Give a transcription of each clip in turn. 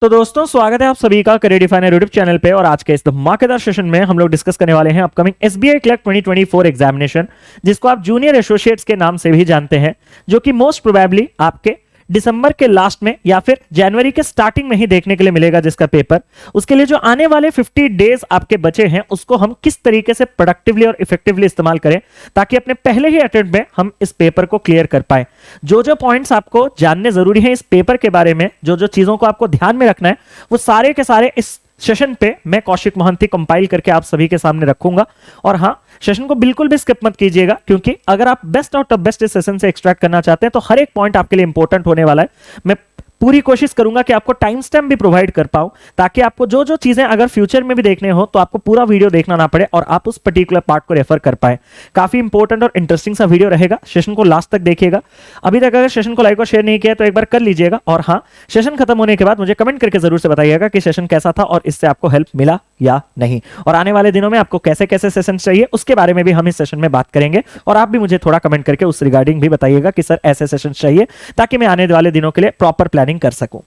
तो दोस्तों स्वागत है आप सभी का करियर डिफाइनर यूट्यूब चैनल पे। और आज के इस धमाकेदार सेशन में हम लोग डिस्कस करने वाले हैं अपकमिंग एसबीआई क्लर्क 2024 एग्जामिनेशन, जिसको आप जूनियर एसोसिएट्स के नाम से भी जानते हैं, जो कि मोस्ट प्रोबेबली आपके दिसंबर के लास्ट में या फिर जनवरी के स्टार्टिंग में ही देखने के लिए मिलेगा जिसका पेपर। उसके लिए जो आने वाले 50 डेज आपके बचे हैं उसको हम किस तरीके से प्रोडक्टिवली और इफेक्टिवली इस्तेमाल करें ताकि अपने पहले ही अटेम्प्ट में हम इस पेपर को क्लियर कर पाए। जो जो पॉइंट्स आपको जानने जरूरी है इस पेपर के बारे में, जो जो चीजों को आपको ध्यान में रखना है, वो सारे के सारे इस सेशन पे मैं कौशिक मोहंती कंपाइल करके आप सभी के सामने रखूंगा। और हाँ, सेशन को बिल्कुल भी स्किप मत कीजिएगा, क्योंकि अगर आप बेस्ट आउट ऑफ बेस्ट इस सेशन से एक्सट्रैक्ट करना चाहते हैं तो हर एक पॉइंट आपके लिए इंपॉर्टेंट होने वाला है। मैं पूरी कोशिश करूंगा कि आपको टाइम स्टैम्प भी प्रोवाइड कर पाऊं, ताकि आपको जो जो चीजें अगर फ्यूचर में भी देखने हो तो आपको पूरा वीडियो देखना ना पड़े और आप उस पर्टिकुलर पार्ट को रेफर कर पाए। काफी इंपॉर्टेंट और इंटरेस्टिंग सा वीडियो रहेगा, सेशन को लास्ट तक देखिएगा। अभी तक अगर सेशन को लाइक और शेयर नहीं किया तो एक बार कर लीजिएगा। और हाँ, सेशन खत्म होने के बाद मुझे कमेंट करके जरूर से बताइएगा कि सेशन कैसा था और इससे आपको हेल्प मिला या नहीं। और आने वाले दिनों में आपको कैसे कैसे सेशन चाहिए उसके बारे में भी हम इस सेशन में बात करेंगे। और आप भी मुझे थोड़ा कमेंट करके उस रिगार्डिंग भी बताइएगा कि सर ऐसे सेशन चाहिए, ताकि मैं आने वाले दिनों के लिए प्रॉपर प्लानिंग कर सकूं।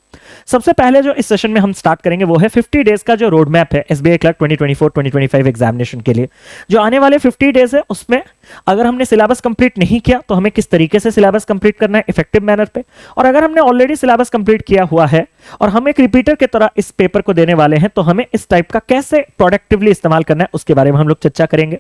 सबसे पहले जो इस सेशन में हम स्टार्ट करेंगे वो है 50 डेज का जो रोड मैप है एसबीआई क्लर्क 2024-2025 एग्जामिनेशन के लिए। जो आने वाले 50 डेज है उसमें अगर हमने सिलेबस कंप्लीट नहीं किया तो हमें किस तरीके से सिलेबस कंप्लीट करना है इफेक्टिव मैनर पे, और अगर हमने ऑलरेडी सिलेबस कंप्लीट किया हुआ है और हम एक रिपीटर की तरह इस पेपर को देने वाले हैं तो हमें इस टाइप का कैसे प्रोडक्टिवली इस्तेमाल करना है उसके बारे में हम लोग चर्चा करेंगे।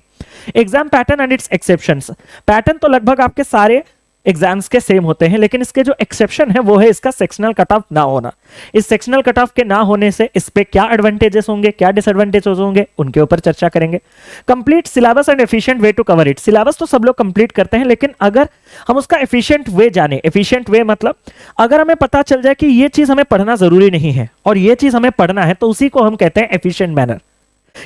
Exam pattern and it's exceptions. Pattern तो लगभग आपके सारे एग्जाम्स के सेम होते हैं, लेकिन इसके जो एक्सेप्शन है वो है इसका सेक्शनल कट ऑफ ना होना। इस सेक्शनल कट ऑफ के ना होने से इस पे क्या एडवांटेजेस होंगे, क्या डिसएडवांटेजेस होंगे, उनके ऊपर चर्चा करेंगे। Complete syllabus and efficient way to cover it. Syllabus तो सब लोग कंप्लीट करते हैं, लेकिन अगर हम उसका एफिशिएंट वे जाने, एफिशिएंट वे मतलब अगर हमें पता चल जाए कि ये चीज हमें पढ़ना जरूरी नहीं है और ये चीज हमें पढ़ना है, तो उसी को हम कहते हैं एफिशिएंट मैनर।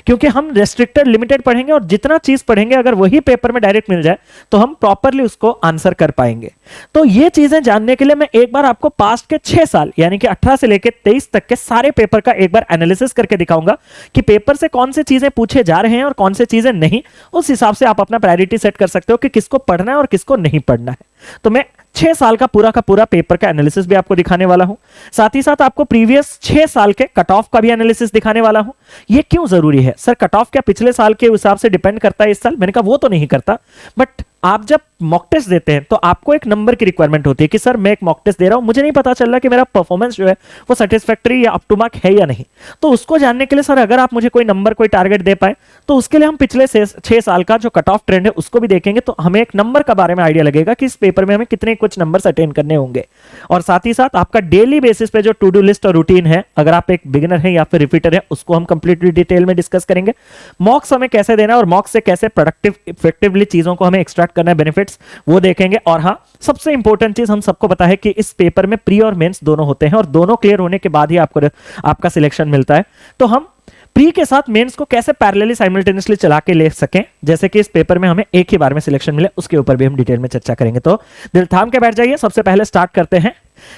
क्योंकि हम रेस्ट्रिक्टेड लिमिटेड पढ़ेंगे और जितना चीज पढ़ेंगे अगर वही पेपर में डायरेक्ट मिल जाए तो हम प्रॉपरली उसको आंसर कर पाएंगे। तो ये चीजें जानने के लिए मैं एक बार आपको पास्ट के 6 साल यानी कि 18 से लेकर 23 तक के सारे पेपर का एक बार एनालिसिस करके दिखाऊंगा कि पेपर से कौन से चीजें पूछे जा रहे हैं और कौन से चीजें नहीं। उस हिसाब से आप अपना प्रायोरिटी सेट कर सकते हो कि किसको पढ़ना है और किसको नहीं पढ़ना है। तो मैं 6 साल का पूरा पेपर का एनालिसिस भी आपको दिखाने वाला हूं, साथ ही साथ आपको प्रीवियस 6 साल के कट ऑफ का भी एनालिसिस दिखाने वाला हूं। ये क्यों जरूरी है सर? कट ऑफ क्या पिछले साल के हिसाब से डिपेंड करता है इस साल? मैंने कहा वो तो नहीं करता, बट आप जब मॉक टेस्ट देते हैं तो आपको एक नंबर की रिक्वायरमेंट होती है कि सर मैं एक मॉक टेस्ट दे रहा हूं, मुझे नहीं पता चल रहा कि मेरा परफॉर्मेंस जो है वो सेटिस्फैक्टरी या अप टू मार्क है या नहीं। तो उसको जानने के लिए सर अगर आप मुझे कोई नंबर, कोई टारगेट दे पाए तो उसके लिए हम पिछले 6 साल का जो कट ऑफ ट्रेंड है उसको भी देखेंगे, तो हमें एक नंबर का बारे में आइडिया लगेगा कि इस पेपर में हमें कितने कुछ नंबर अटेन करने होंगे। और साथ ही साथ आपका डेली बेसिस पे जो टू डू लिस्ट और रूटीन है, अगर आप एक बिगिनर है या फिर रिपीटर है, उसको हम कंप्लीटली डिटेल में डिस्कस करेंगे। मॉक्स हमें कैसे देना है और मॉक्स से कैसे प्रोडक्टिव इफेक्टिवली चीजों को हमें एक्सट्रैक्ट करना है, बेनिफिट्स, वो देखेंगे। और हाँ, सबसे इंपॉर्टेंट चीज हम सबको पता है कि इस पेपर में प्री और मेंस दोनों होते हैं और दोनों क्लियर होने के बाद ही आपको आपका सिलेक्शन मिलता है। तो हम प्री के साथ मेंस को कैसे पैरेलली साइमल्टेनियसली चला के ले सकें, जैसे कि इस पेपर में हमें एक ही बार में सिलेक्शन मिले, उसके ऊपर भी हम डिटेल में चर्चा करेंगे। तो दिल थाम के बैठ जाइए, सबसे पहले स्टार्ट करते हैं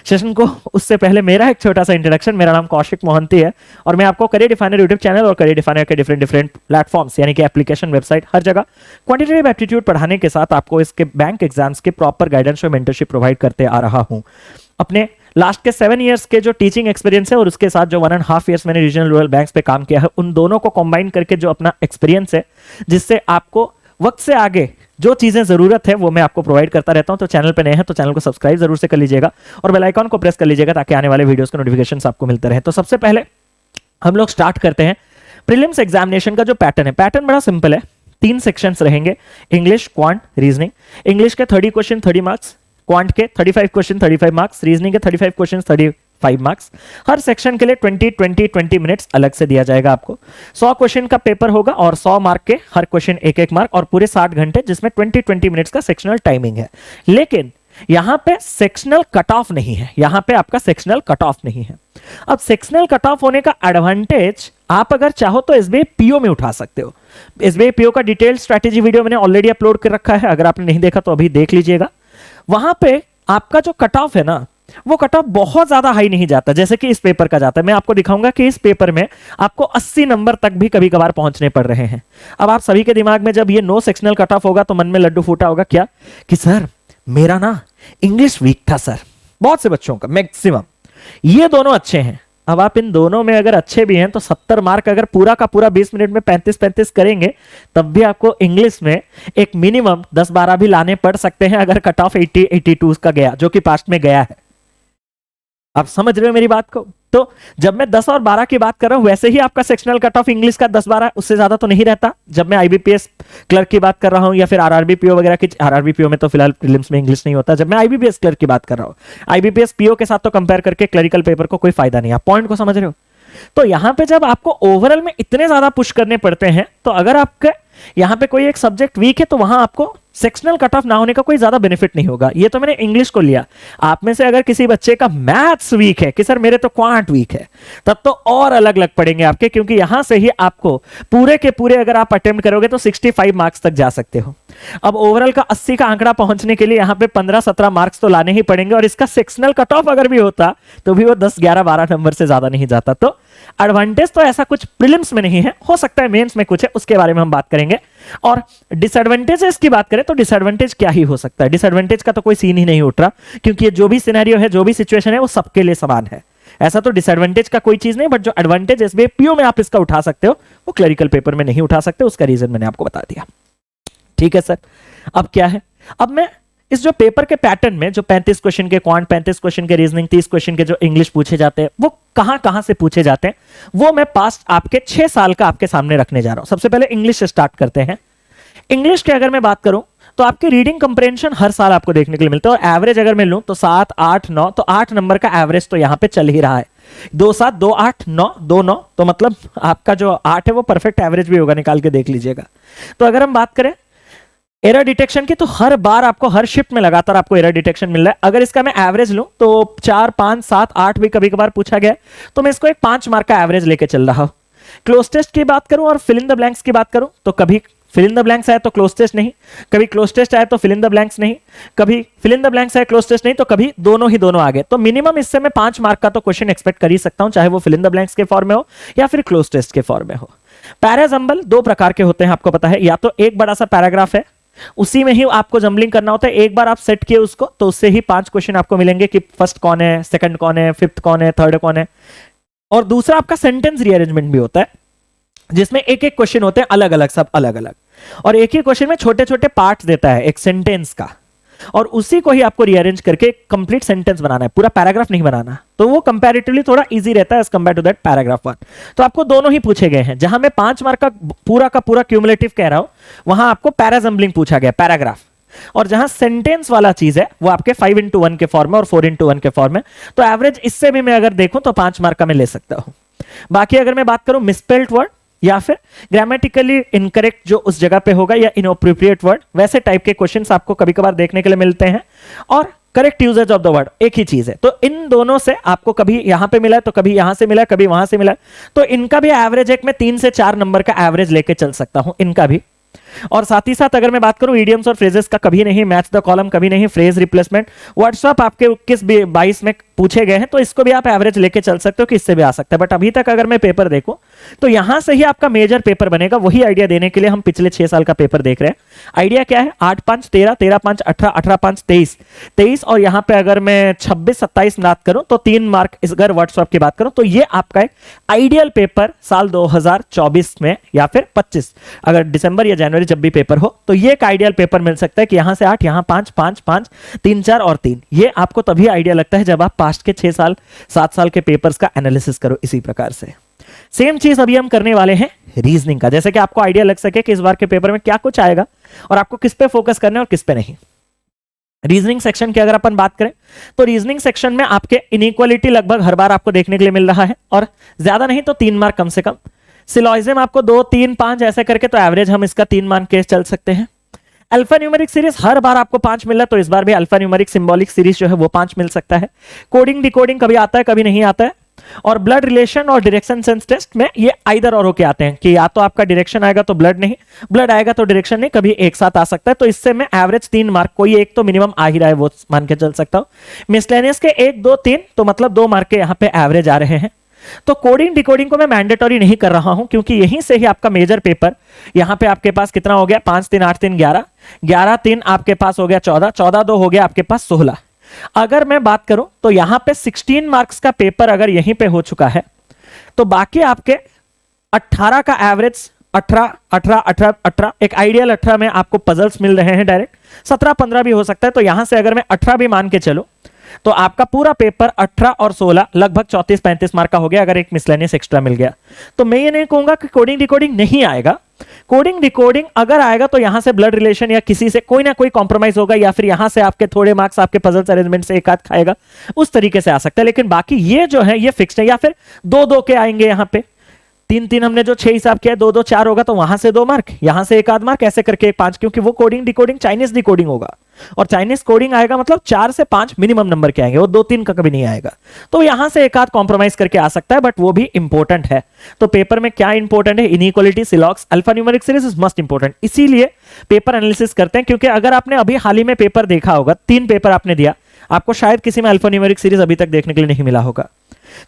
सेशन को। उससे पहले मेरा एक छोटा सा इंट्रोडक्शन। मेरा नाम कौशिक मोहंती है और मैं आपको करियर डिफाइनर यूट्यूब चैनल और करियर डिफाइनर के डिफरेंट प्लेटफॉर्म्स यानी कि एप्लीकेशन, वेबसाइट, हर जगह क्वांटिटेटिव एप्टीट्यूड पढ़ाने के साथ आपको इसके बैंक एग्जाम्स के प्रॉपर गाइडेंस और मेंटरशिप प्रोवाइड करते आ रहा हूं। अपने लास्ट के 7 इयर्स के जो टीचिंग एक्सपीरियंस है और उसके साथ जो 1.5 इयर्स मैंने रीजनल रूरल बैंक्स पे काम किया है, उन दोनों को कंबाइन करके जो अपना एक्सपीरियंस है, जिससे आपको वक्त से आगे जो चीजें जरूरत है वो मैं आपको प्रोवाइड करता रहता हूं। तो चैनल पे नए हैं तो चैनल को सब्सक्राइब जरूर से कर लीजिएगा और बेल आइकन को प्रेस कर लीजिएगा ताकि आने वाले वीडियोस के नोटिफिकेशंस आपको मिलते रहे। तो सबसे पहले हम लोग स्टार्ट करते हैं प्रीलिम्स एग्जामिनेशन का जो पैटर्न है। पैटर्न बड़ा सिंपल है, 3 सेक्शंस रहेंगे, इंग्लिश, क्वांट, रीजनिंग। इंग्लिश के 30 क्वेश्चन 30 मार्क्स, क्वांट के 35 क्वेश्चन 35 मार्क्स, रीजनिंग के 35 क्वेश्चन 35 मार्क्स। हर सेक्शन के लिए 20 मिनट्स अलग से दिया जाएगा आपको। 100 क्वेश्चन का पेपर होगा और 100 मार्क के हर क्वेश्चन 1 मार्क और पूरे 60 घंटे, जिसमें 20 मिनट्स का सेक्शनल टाइमिंग है। लेकिन यहां पे सेक्शनल कट ऑफ नहीं है, यहां पे आपका सेक्शनल कट ऑफ नहीं है। अब सेक्शनल कट ऑफ होने का एडवांटेज आप अगर चाहो तो एसबीआई पीओ में उठा सकते हो। एसबीआई पीओ का डिटेल स्ट्रेटेजी वीडियो मैंने ऑलरेडी अपलोड कर रखा है, अगर आपने नहीं देखा तो अभी देख लीजिएगा। वहां पे आपका जो कट ऑफ है ना, वो कट ऑफ बहुत ज्यादा हाई नहीं जाता जैसे कि इस पेपर का जाता है। मैं आपको दिखाऊंगा कि इस पेपर में आपको 80 नंबर तक भी कभी कभार पहुंचने पड़ रहे हैं। अब आप सभी के दिमाग में जब ये नो सेक्शनल कट ऑफ होगा तो मन में लड्डू फूटा होगा क्या कि सर मेरा ना इंग्लिश वीक था सर, बहुत से बच्चों का मैक्सिमम। ये दोनों अच्छे हैं, अब आप इन दोनों में अगर अच्छे भी हैं तो 70 मार्क अगर पूरा का पूरा 20 मिनट में 35-35 करेंगे तब भी आपको इंग्लिश में एक मिनिमम 10-12 भी लाने पड़ सकते हैं अगर कट ऑफ 80-82 का गया, जो कि पास्ट में गया है। आप समझ रहे हो मेरी बात को? तो जब मैं 10 और 12 की बात कर रहा हूं वैसे ही आपका सेक्शनल कट ऑफ इंग्लिश का 10-12 उससे ज्यादा तो नहीं रहता। जब मैं आईबीपीएस क्लर्क की बात कर रहा हूं या फिर आरआरबी-पीओ वगैरह की, आरआरबी-पीओ में तो फिलहाल प्रीलिम्स में इंग्लिश नहीं होता, जब मैं आईबीपीएस क्लर्क की बात कर रहा हूं, आईबीपीएस पीओ के साथ तो कंपेयर करके क्लरिकल पेपर को कोई फायदा नहीं। आप पॉइंट को समझ रहे हो? तो यहां पे जब आपको ओवरऑल में इतने ज्यादा पुश करने पड़ते हैं तो अगर आपके यहां पे कोई एक सब्जेक्ट वीक है तो वहां आपको सेक्शनल कट ऑफ ना होने का कोई ज्यादा बेनिफिट नहीं होगा। ये तो मैंने इंग्लिश को लिया। आप में से अगर किसी बच्चे का मैथ्स वीक है कि सर मेरे तो क्वांट वीक है, तब तो और अलग लग पड़ेंगे आपके, क्योंकि यहां से ही आपको पूरे के पूरे अगर आप अटेम्प्ट करोगे तो 65 मार्क्स तक जा सकते हो। अब ओवरऑल का 80 का आंकड़ा पहुंचने के लिए यहां पे 15-17 मार्क्स तो लाने ही पड़ेंगे, और इसका सेक्शनल कट ऑफ अगर भी होता तो भी वो 10-11-12 नंबर से ज्यादा नहीं जाता। तो एडवांटेज तो ऐसा कुछ प्रीलिम्स में नहीं है, हो सकता है मेंस में कुछ है, उसके बारे में हम बात करेंगे। और डिसएडवांटेजेस की बात करें तो डिसएडवांटेज क्या ही हो सकता है? डिसएडवांटेज का तो कोई सीन ही नहीं उठ रहा, क्योंकि ये जो भी सिनेरियो है, जो भी सिचुएशन है, वो सबके लिए समान है। ऐसा तो डिसएडवांटेज का कोई चीज नहीं, बट जो एडवांटेज एसबीआई पीओ में आप इसका उठा सकते हो वो क्लरिकल पेपर में नहीं उठा सकते। उसका रीजन मैंने आपको बता दिया। ठीक है सर, अब क्या है? अब मैं इस जो पेपर के पैटर्न में जो 35 क्वेश्चन के क्वांट, 35 क्वेश्चन के रीजनिंग, 30 क्वेश्चन के जो इंग्लिश पूछे जाते हैं, वो कहां से पूछे जाते हैं, वो मैं पास्ट आपके 6 साल का आपके सामने रखने जा रहा हूं। सबसे पहले इंग्लिश से स्टार्ट करते हैं। इंग्लिश के अगर मैं बात करूं तो आपके रीडिंग कंप्रेhension हर साल आपको देखने के लिए मिलता है, और एवरेज अगर मैं लूं तो 7, 8, 9, तो 8 नंबर का एवरेज तो यहां पे चल ही रहा है। 2, 7, 2, 8, 9, 2, 9, तो मतलब आपका जो 8 है वो परफेक्ट एवरेज भी होगा, निकाल के देख लीजिएगा। तो अगर हम बात करें एरर डिटेक्शन की, तो हर बार आपको हर शिफ्ट में लगातार आपको एरर डिटेक्शन मिल रहा है। अगर इसका मैं एवरेज लूं तो 4, 5, 7, 8 भी कभी कभार पूछा गया, तो मैं इसको एक 5 मार्क का एवरेज लेके चल रहा हूं। क्लोज टेस्ट की बात करूं और फिल इन द ब्लैंक्स की बात करूं तो कभी फिल इन द ब्लैंक्स आया तो क्लोज टेस्ट नहीं, कभी क्लोज टेस्ट आया तो फिल इन द ब्लैंक्स नहीं, कभी फिल इन द ब्लैंक्स आया क्लोज टेस्ट नहीं, तो कभी दोनों ही दोनों आ गए। तो मिनिमम इससे मैं 5 मार्क का तो क्वेश्चन एक्सपेक्ट कर ही सकता हूं, चाहे वो फिल इन द ब्लैंक्स के फॉर्म में हो या फिर क्लोज टेस्ट के फॉर्म में हो। पैराजंबल 2 प्रकार के होते हैं, आपको पता है। या तो एक बड़ा सा पैराग्राफ है, उसी में ही आपको जंबलिंग करना होता है। एक बार आप सेट किए उसको तो उससे ही 5 क्वेश्चन आपको मिलेंगे कि फर्स्ट कौन है, सेकंड कौन है, फिफ्थ कौन है, थर्ड कौन है। और दूसरा आपका सेंटेंस रीअरेंजमेंट भी होता है, जिसमें एक एक क्वेश्चन होते हैं अलग अलग, सब अलग अलग, और एक ही क्वेश्चन में छोटे छोटे पार्ट्स देता है एक सेंटेंस का, और उसी को ही आपको रीअरेंज करके कंप्लीट सेंटेंस बनाना है, पूरा पैराग्राफ नहीं बनाना। तो वो कंपैरेटिवली थोड़ा इजी रहता है as compare to that paragraph 1। तो आपको दोनों ही पूछे गए हैं। जहां मैं 5 मार्क का पूरा क्यूमुलेटिव कह रहा हूं, वहां आपको पैराजंबलिंग पूछा गया, पैराग्राफ। और जहां सेंटेंस वाला चीज है वो आपके 5x1 के फॉर्म में और 4x1 के फॉर्म में। तो एवरेज इससे भी मैं अगर देखूं तो 5 मार्क का मैं ले सकता हूं। बाकी अगर मैं बात करूं मिसस्पेल्ड वर्ड या फिर ग्रामेटिकली इनकरेक्ट जो उस जगह पे होगा, या इनअप्रोप्रिएट वर्ड, वैसे टाइप के क्वेश्चंस आपको कभी कभार देखने के लिए मिलते हैं। और correct usage of the word एक ही चीज है। तो इन दोनों से आपको कभी यहां पे मिला है तो कभी यहां से मिला है, कभी वहां से मिला है, तो इनका भी एवरेज एक मैं 3 से 4 नंबर का एवरेज लेके चल सकता हूं, इनका भी। और साथ ही साथ अगर मैं बात करूं इडियम्स और फ्रेजेस का, कभी नहीं मैच द कॉलम, कभी नहीं फ्रेज रिप्लेसमेंट, व्हाट्सएप आपके 21-22 में पूछे गए हैं, तो इसको भी आप एवरेज लेके चल सकते हो कि इससे भी आ सकता है। बट अभी तक अगर मैं पेपर देखूं तो यहां से ही आपका मेजर पेपर बनेगा। वही आइडिया देने के लिए हम पिछले 6 साल का पेपर देख रहे हैं। आइडिया क्या है? 8, 5, 13, 13, 5, 18, 18, 5, 23, और यहां पे अगर मैं 26, 27 बात करूं तो 3 मार्क। अगर व्हाट्सएप की बात करूं तो ये आपका एक आइडियल पेपर साल 2024 में या फिर 25, अगर दिसंबर या जनवरी जब भी पेपर हो, तो ये एक आइडियल पेपर मिल सकता है कि यहां से 8, यहां 5, 5, 5, 3, 4 और 3। ये आपको तभी आइडिया लगता है जब आप पास्ट के 6 साल 7 साल के पेपर्स का एनालिसिस करो। इसी प्रकार से सेम चीज अभी हम करने वाले हैं रीजनिंग का, जैसे कि आपको आइडिया लग सके कि इस बार के पेपर में क्या कुछ आएगा और आपको किस पे फोकस करना है और किस पे नहीं। रीजनिंग सेक्शन की अगर अपन बात करें तो रीजनिंग सेक्शन में आपके इनइक्वालिटी लगभग हर बार आपको देखने के लिए मिल रहा है, और ज्यादा नहीं तो 3 मार्क कम से कम। सिलॉजिज्म आपको 2, 3, 5 ऐसे करके, तो एवरेज हम इसका 3 मार्क के चल सकते हैं। अल्फा न्यूमेरिक सीरीज हर बार आपको 5 मिल रहा है, तो इस बार भी अल्फा न्यूमेरिक सिंबॉलिक सीरीज जो है वो 5 मिल सकता है। कोडिंग डिकोडिंग कभी आता है कभी नहीं आता है। और ब्लड रिलेशन और डायरेक्शन सेंस टेस्ट में ये आइदर और होके आते हैं कि या तो आपका डायरेक्शन आएगा तो ब्लड नहीं, ब्लड आएगा तो डायरेक्शन नहीं, कभी एक साथ आ सकता है। तो इससे मैं एवरेज 3 मार्क, कोई एक तो मिनिमम आ ही रहा है वो मान के चल सकता हूं। मिसलेनियस के 1, 2, 3 तो मतलब 2 मार्क के यहां पे एवरेज आ रहे हैं। तो कोडिंग डिकोडिंग को मैं मैंडेटरी नहीं कर रहा हूं, क्योंकि यहीं से ही आपका मेजर पेपर यहां पे आपके पास कितना हो गया, 5, 3, 8, 3, 11, 11, 3 आपके पास हो गया 14, 14, 2 हो गया आपके पास 16। अगर मैं बात करूं तो यहां पे 16 मार्क्स का पेपर अगर यहीं पे हो चुका है तो बाकी आपके 18 का एवरेज 18 18 18 18 एक आइडियल 18 में आपको पजल्स मिल रहे हैं डायरेक्ट, 17 15 भी हो सकता है। तो यहां से अगर मैं 18 भी मान के चलो तो आपका पूरा पेपर 18 और 16 लगभग 34 35 मार्क का हो गया अगर एक मिसलेनियस एक्स्ट्रा मिल गया। तो मैं ये नहीं कहूंगा कि कोडिंग डिकोडिंग नहीं आएगा, कोडिंग डिकोडिंग अगर आएगा तो यहां से ब्लड रिलेशन या किसी से कोई ना कोई कॉम्प्रोमाइज होगा, या फिर यहां से आपके थोड़े मार्क्स आपके पजल्स अरेंजमेंट से एक आध खाएगा, उस तरीके से आ सकता है। लेकिन बाकी ये जो है ये फिक्स्ड है, या फिर 2-2 के आएंगे, यहां पे 3-3 हमने जो 6 हिसाब किया 2-2 4 होगा तो वहां से 2 मार्क, यहां से एक आध मार्क, ऐसे करके 5, क्योंकि वो कोडिंग डिकोडिंग चाइनीज डिकोडिंग होगा और चाइनीज कोडिंग आएगा मतलब 4 से 5 मिनिमम नंबर के आएंगे, वो 2-3 का कभी नहीं आएगा। तो यहां से एक आध कॉम्प्रोमाइज करके आ सकता है, बट वो भी इंपॉर्टेंट है। तो पेपर में क्या इंपॉर्टेंट है, इनइक्वालिटी, सिलॉक्स, alpha numeric series is must important. इसीलिए पेपर एनालिसिस करते हैं, क्योंकि अगर आपने अभी हाल ही में पेपर देखा होगा, 3 पेपर आपने दिया, आपको शायद किसी में अल्फा न्यूमेरिक सीरीज अभी तक देखने के लिए नहीं मिला होगा,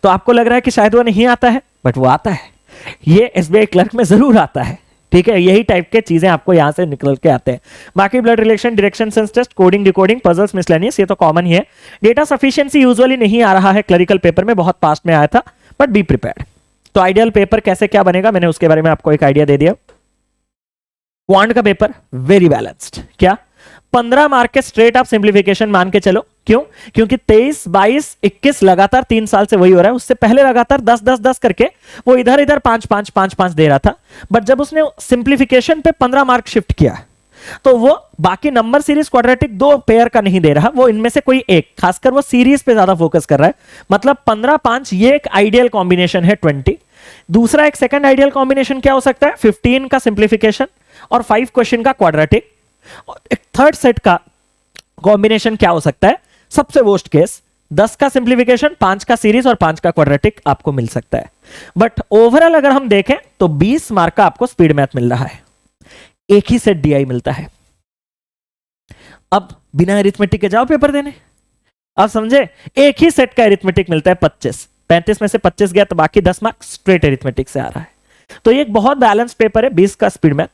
तो आपको लग रहा है कि शायद वो नहीं आता है, बट वो आता है, ये एसबीआई क्लर्क में जरूर आता है। ठीक है, यही टाइप के चीजें आपको यहां से निकल के आते हैं। बाकी blood relation, direction sense test, coding decoding, puzzles, miscellaneous, ये तो कॉमन ही है। डेटा सफिशिएंसी यूजुअली नहीं आ रहा है क्लरिकल पेपर में, बहुत पास्ट में आया था, बट बी प्रिपेयर्ड। तो आइडियल पेपर कैसे क्या बनेगा मैंने उसके बारे में आपको एक आइडिया दे दिया। क्वांट का पेपर वेरी बैलेंस्ड, क्या 15 मार्क के स्ट्रेट आप सिंप्लीफिकेशन मान के चलो। क्यों? क्योंकि 23 22 21 लगातार 3 साल से वही हो रहा है। उससे पहले लगातार 10 10 10 करके वो इधर इधर 5 5 5 5 दे रहा था, बट जब उसने सिंप्लीफिकेशन पे 15 मार्क शिफ्ट किया तो वो बाकी नंबर सीरीज क्वाड्रेटिक 2 पेयर का नहीं दे रहा, वो इनमें से कोई एक, खासकर वो सीरीज पे ज्यादा फोकस कर रहा है। मतलब 15 5 ये एक आइडियल कॉम्बिनेशन है 20। दूसरा एक सेकंड आइडियल कॉम्बिनेशन क्या हो सकता है, 15 का सिंप्लीफिकेशन और 5 क्वेश्चन का क्वाड्रेटिक। एक थर्ड सेट का कॉम्बिनेशन क्या हो सकता है, सबसे वर्स्ट केस 10 का सिंप्लीफिकेशन, 5 का सीरीज और 5 का क्वाड्रेटिक आपको मिल सकता है। बट ओवरऑल अगर हम देखें तो 20 मार्क का आपको स्पीड मैथ मिल रहा है, एक ही सेट डीआई मिलता है। अब बिना अरिथमेटिक के जाओ पेपर देने, अब समझे, एक ही सेट का अरिथमेटिक मिलता है 25, 35 में से 25 गया तो बाकी 10 मार्क स्ट्रेट अरिथमेटिक से आ रहा है। तो ये एक बहुत बैलेंस पेपर है, 20 का स्पीड मैथ,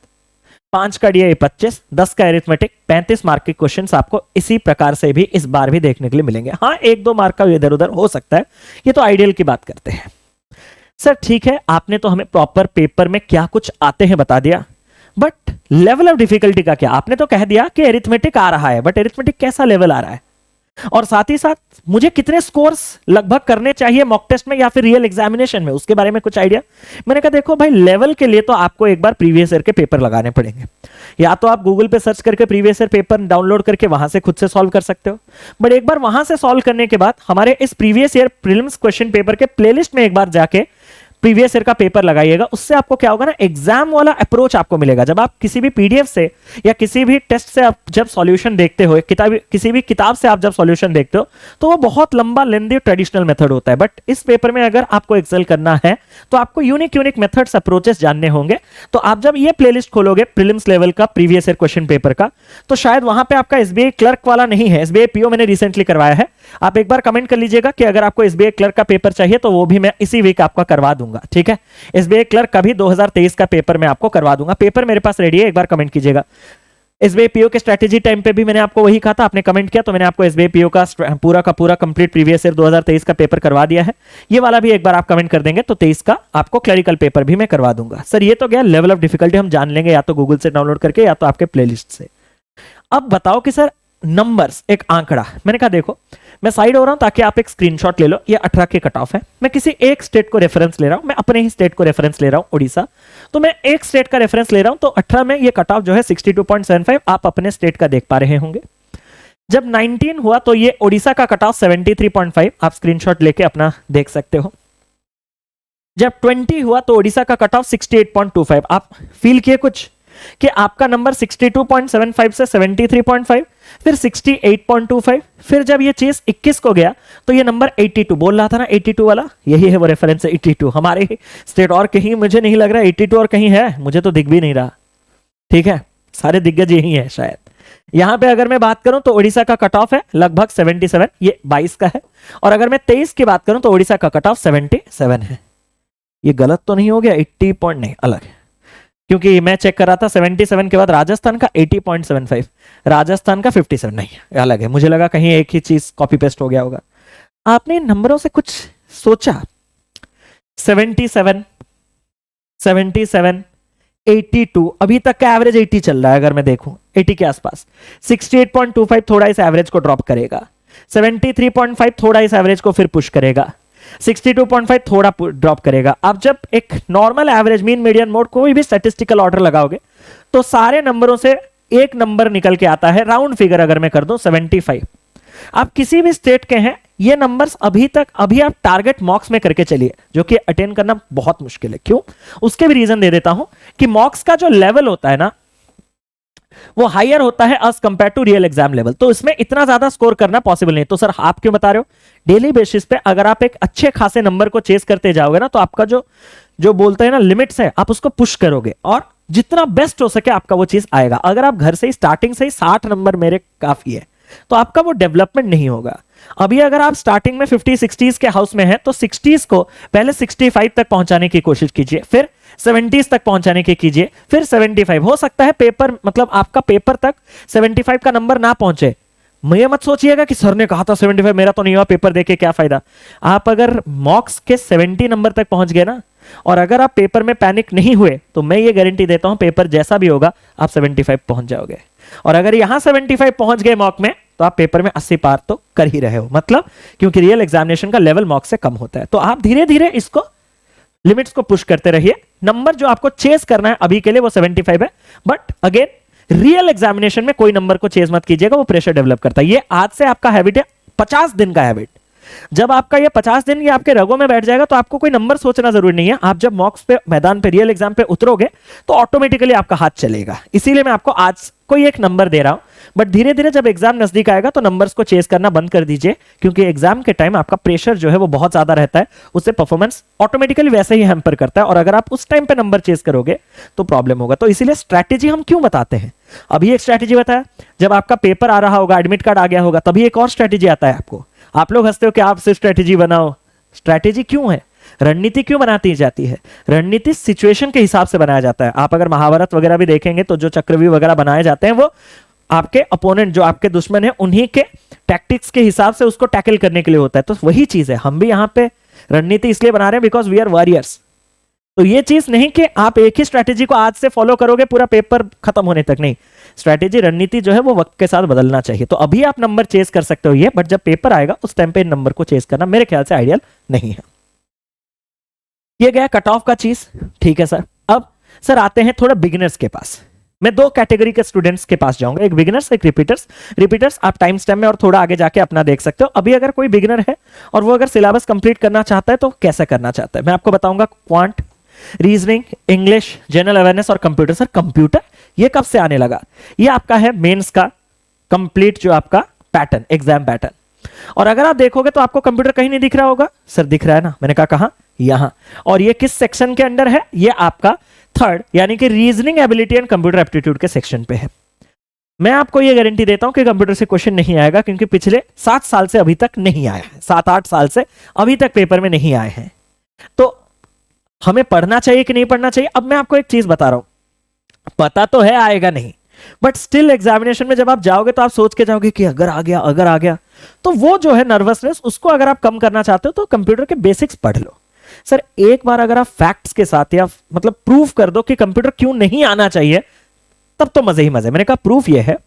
5 का डीआई 25, 10 का अरिथमेटिक, 35 मार्क के क्वेश्चंस आपको इसी प्रकार से भी इस बार भी देखने के लिए मिलेंगे। हाँ, 1-2 मार्क का इधर उधर हो सकता है, ये तो आइडियल की बात करते हैं। सर ठीक है, आपने तो हमें प्रॉपर पेपर में क्या कुछ आते हैं बता दिया, बट लेवल ऑफ डिफिकल्टी का क्या? आपने तो कह दिया कि अरिथमेटिक आ रहा है, बट अरिथमेटिक कैसा लेवल आ रहा है, और साथ ही साथ मुझे कितने स्कोर्स लगभग करने चाहिए मॉक टेस्ट में या फिर रियल एग्जामिनेशन में, उसके बारे में कुछ आइडिया। मैंने कहा देखो भाई, लेवल के लिए तो आपको एक बार प्रीवियस ईयर के पेपर लगाने पड़ेंगे, या तो आप गूगल पे सर्च करके प्रीवियस ईयर पेपर डाउनलोड करके वहां से खुद से सॉल्व कर सकते हो, बट एक बार वहां से सॉल्व करने के बाद हमारे इस previous year prelims question paper के प्लेलिस्ट में एक बार जाके प्रीवियस ईयर का पेपर लगाइएगा। उससे आपको क्या होगा ना, एग्जाम वाला अप्रोच आपको मिलेगा। जब आप किसी भी पीडीएफ से या किसी भी टेस्ट से आप जब सॉल्यूशन देखते हो, किसी भी किताब से आप जब सॉल्यूशन देखते हो, तो वो बहुत लंबा लेंदी ट्रेडिशनल मेथड होता है। बट इस पेपर में अगर आपको एक्सेल करना है तो आपको यूनिक मेथड्स अप्रोचेस जानने होंगे। तो आप जब ये प्लेलिस्ट खोलोगे प्रीलिम्स लेवल का प्रीवियस ईयर क्वेश्चन पेपर का, तो शायद वहां पे आपका एसबीआई क्लर्क वाला नहीं है, एसबीआई पीओ मैंने रिसेंटली करवाया है। आप एक बार कमेंट कर लीजिएगा कि अगर आपको एसबीआई क्लर्क का पेपर चाहिए तो वो भी मैं इसी वीक आपका करवा दूंगा। ठीक है, एसबीआई क्लर्क का भी 2023 का पेपर मैं आपको करवा दूंगा। पेपर मेरे पास रेडी है, एक बार कमेंट कीजिएगा। एसबीआई पीओ के स्ट्रेटेजी टाइम पे भी मैंने आपको वही कहा था, आपने कमेंट किया तो मैंने आपको एसबीआई पीओ का पूरा कंप्लीट प्रीवियस ईयर 2023 का पेपर करवा दिया है। ये वाला भी एक बार आप कमेंट कर देंगे तो 23 का आपको क्लरिकल पेपर भी मैं करवा दूंगा। सर ये तो गया लेवल ऑफ डिफिकल्टी, हम जान लेंगे या तो गूगल से डाउनलोड करके या तो आपके प्लेलिस्ट से। अब बताओ कि सर नंबर्स, एक आंकड़ा, मैंने कहा देखो मैं साइड हो रहा हूं ताकि आप एक स्क्रीनशॉट ले लो। ये 18 के कट ऑफ है, मैं किसी एक स्टेट को रेफरेंस ले रहा हूं, मैं अपने ही स्टेट को रेफरेंस ले रहा हूं, उड़ीसा। तो मैं एक स्टेट का रेफरेंस ले रहा हूं, तो 18 में ये कट ऑफ जो है 62.75 आप अपने स्टेट का देख पा रहे होंगे। जब 19 हुआ तो ये उड़ीसा का कट ऑफ 73.5 आप स्क्रीनशॉट लेके अपना देख सकते हो। जब 20 हुआ तो उड़ीसा का कट ऑफ 68.25। आप फील किए कुछ कि आपका नंबर 62.75 से 73.5, फिर 68.25, फिर जब ये चीज 21 को गया तो ये नंबर 82 बोल रहा था ना, 82 वाला, यही है वो रेफरेंस है 82 हमारे स्टेट। और कहीं मुझे नहीं लग रहा 82 और कहीं है, मुझे तो दिख भी नहीं रहा। ठीक है, सारे दिग्गज यही है शायद। यहां पे अगर मैं बात करूं तो उड़ीसा का कट ऑफ है लगभग 77, ये 22 का है। और अगर मैं 23 की बात करूं तो उड़ीसा का कट ऑफ 77 है। ये गलत तो नहीं हो गया, 80 पॉइंट नहीं, अलग है। क्योंकि मैं चेक कर रहा था 77 के बाद राजस्थान का 80.75, राजस्थान का 57 नहीं है, अलग है। मुझे लगा कहीं एक ही चीज कॉपी पेस्ट हो गया होगा। आपने इन नंबरों से कुछ सोचा? 77, 77, 82, अभी तक का एवरेज 80 चल रहा है अगर मैं देखूं, 80 के आसपास। 68.25 थोड़ा इस एवरेज को ड्रॉप करेगा, 73.5 थोड़ा इस एवरेज को फिर पुश करेगा, 62.5 थोड़ा ड्रॉप करेगा। अब जब एक normal average mean median mode कोई भी स्टैटिस्टिकल ऑर्डर लगाओगे तो सारे नंबरों से एक नंबर निकल के आता है, राउंड फिगर अगर मैं कर दूं 75। आप किसी भी स्टेट के हैं, ये नंबर्स अभी आप टारगेट मॉक्स में करके चलिए, जो कि अटेन करना बहुत मुश्किल है। क्यों? उसके भी रीजन दे देता हूं कि मॉक्स का जो लेवल होता है ना, वो हायर होता है as compare to real exam level, तो इसमें इतना ज्यादा स्कोर करना पॉसिबल नहीं। तो सर आप क्यों बता रहे हो? डेली बेसिस पे अगर आप एक अच्छे खासे नंबर को चेस करते जाओगे ना, तो आपका जो बोलते हैं ना लिमिट्स है, आप उसको पुश करोगे और जितना बेस्ट हो सके आपका वो चीज आएगा। अगर आप घर से ही स्टार्टिंग से ही 60 नंबर मेरे काफी है, तो आपका वो डेवलपमेंट नहीं होगा। अभी अगर आप स्टार्टिंग में 50-60s के हाउस में हैं, तो 60s को पहले 65 तक पहुंचाने की कोशिश कीजिए, फिर 70s तक पहुंचाने की कीजिए, फिर 75। हो सकता है पेपर मतलब आपका पेपर तक 75 का नंबर ना पहुंचे। ये मत सोचिएगा कि सर ने कहा था 75, मेरा तो नहीं हुआ, पेपर देके क्या फायदा। आप अगर मॉक्स के 70 नंबर तक पहुंच गए ना, और अगर आप पेपर में पैनिक नहीं हुए, तो मैं ये गारंटी देता हूं पेपर जैसा भी होगा आप 75 पहुंच जाओगे। और अगर यहां 75 पहुंच गए मॉक में, तो आप पेपर में 80 पार तो कर ही रहे हो, मतलब क्योंकि रियल एग्जामिनेशन का लेवल मॉक से कम होता है। तो आप धीरे धीरे इसको लिमिट्स को पुश करते रहिए। नंबर जो आपको चेस करना है अभी के लिए वो 75 है, बट अगेन रियल एग्जामिनेशन में कोई नंबर को चेस मत कीजिएगा, वो प्रेशर डेवलप करता है। ये आज से आपका हैबिट है, 50 दिन का हैबिट। जब आपका ये 50 दिन ये आपके रगों में बैठ जाएगा, तो आपको कोई नंबर सोचना जरूरी नहीं है। आप जब मॉक्स पे मैदान पे रियल एग्जाम पे उतरोगे, तो ऑटोमेटिकली आपका हाथ चलेगा। इसीलिए मैं आपको आज कोई एक नंबर दे रहा हूं, बट धीरे धीरे जब एग्जाम नजदीक आएगा तो नंबर्स को चेस करना बंद कर दीजिए, क्योंकि एग्जाम के टाइम आपका प्रेशर जो है वो बहुत ज्यादा रहता है, उससे परफॉर्मेंस ऑटोमेटिकली वैसे ही हैम्पर करता है। और अगर आप उस टाइम पे नंबर चेस करोगे तो प्रॉब्लम होगा। तो इसीलिए स्ट्रैटेजी हम क्यों बताते हैं? अभी एक स्ट्रैटेजी बताया, जब आपका पेपर आ रहा होगा, एडमिट कार्ड आ गया होगा, तभी एक और स्ट्रैटेजी आता है आपको। आप लोग हंसते हो कि आप सिर्फ स्ट्रैटेजी बनाओ। स्ट्रैटेजी क्यों है? रणनीति क्यों बनाती जाती है? रणनीति सिचुएशन के हिसाब से बनाया जाता है। आप अगर महाभारत वगैरह भी देखेंगे तो जो चक्रव्यूह वगैरह बनाए जाते हैं, वो आपके अपोनेंट जो आपके दुश्मन है उन्हीं के टैक्टिक्स के हिसाब से उसको टैकल करने के लिए होता है। तो वही चीज है, हम भी यहां पे रणनीति इसलिए बना रहे हैं बिकॉज वी आर वॉरियर्स। तो ये चीज नहीं कि आप एक ही स्ट्रैटेजी को आज से फॉलो करोगे पूरा पेपर खत्म होने तक, नहीं। स्ट्रैटेजी रणनीति जो है वो वक्त के साथ बदलना चाहिए। तो अभी आप नंबर चेस कर सकते हो ये, बट जब पेपर आएगा उस टाइम पे नंबर को चेस करना मेरे ख्याल से आइडियल नहीं है। ये गया कट ऑफ का चीज, ठीक है सर। अब सर आते हैं थोड़ा बिगिनर्स के पास। मैं दो कैटेगरी के स्टूडेंट्स के पास जाऊंगा, एक बिगिनर्स एक रिपीटर्स। रिपीटर्स आप टाइम स्टैम्प में और थोड़ा आगे जाके अपना देख सकते हो। अभी अगर कोई बिगिनर है और वो अगर सिलेबस कंप्लीट करना चाहता है तो कैसे करना चाहता है, मैं आपको बताऊंगा। Quant, reasoning, English, general awareness और कंप्यूटर। सर कंप्यूटर ये कब से आने लगा? ये आपका है मेंस का कंप्लीट जो आपका पैटर्न, एग्जाम पैटर्न। और अगर आप देखोगे तो आपको कंप्यूटर कहीं नहीं दिख रहा होगा। सर दिख रहा है ना, मैंने कहा कहां? यहां। और ये किस सेक्शन के अंडर है? ये आपका थर्ड, यानी कि reasoning ability and computer aptitude के सेक्शन पे है। मैं आपको ये गारंटी देता हूं कि कंप्यूटर से क्वेश्चन नहीं आएगा, क्योंकि पिछले 7 साल से अभी तक नहीं आया है, 7-8 साल से अभी तक पेपर में नहीं आए हैं। तो हमें पढ़ना चाहिए कि नहीं पढ़ना चाहिए? अब मैं आपको एक चीज बता रहा हूं, पता तो है आएगा नहीं, बट स्टिल एग्जामिनेशन में जब आप जाओगे तो आप सोच के जाओगे कि अगर आ गया, अगर आ गया। तो वो जो है नर्वसनेस, उसको अगर आप कम करना चाहते हो तो कंप्यूटर के बेसिक्स पढ़ लो। सर एक बार अगर आप फैक्ट्स के साथ या मतलब प्रूफ कर दो कि कंप्यूटर क्यों नहीं आना चाहिए, तब तो मजे ही मजे। मैंने कहा प्रूफ यह है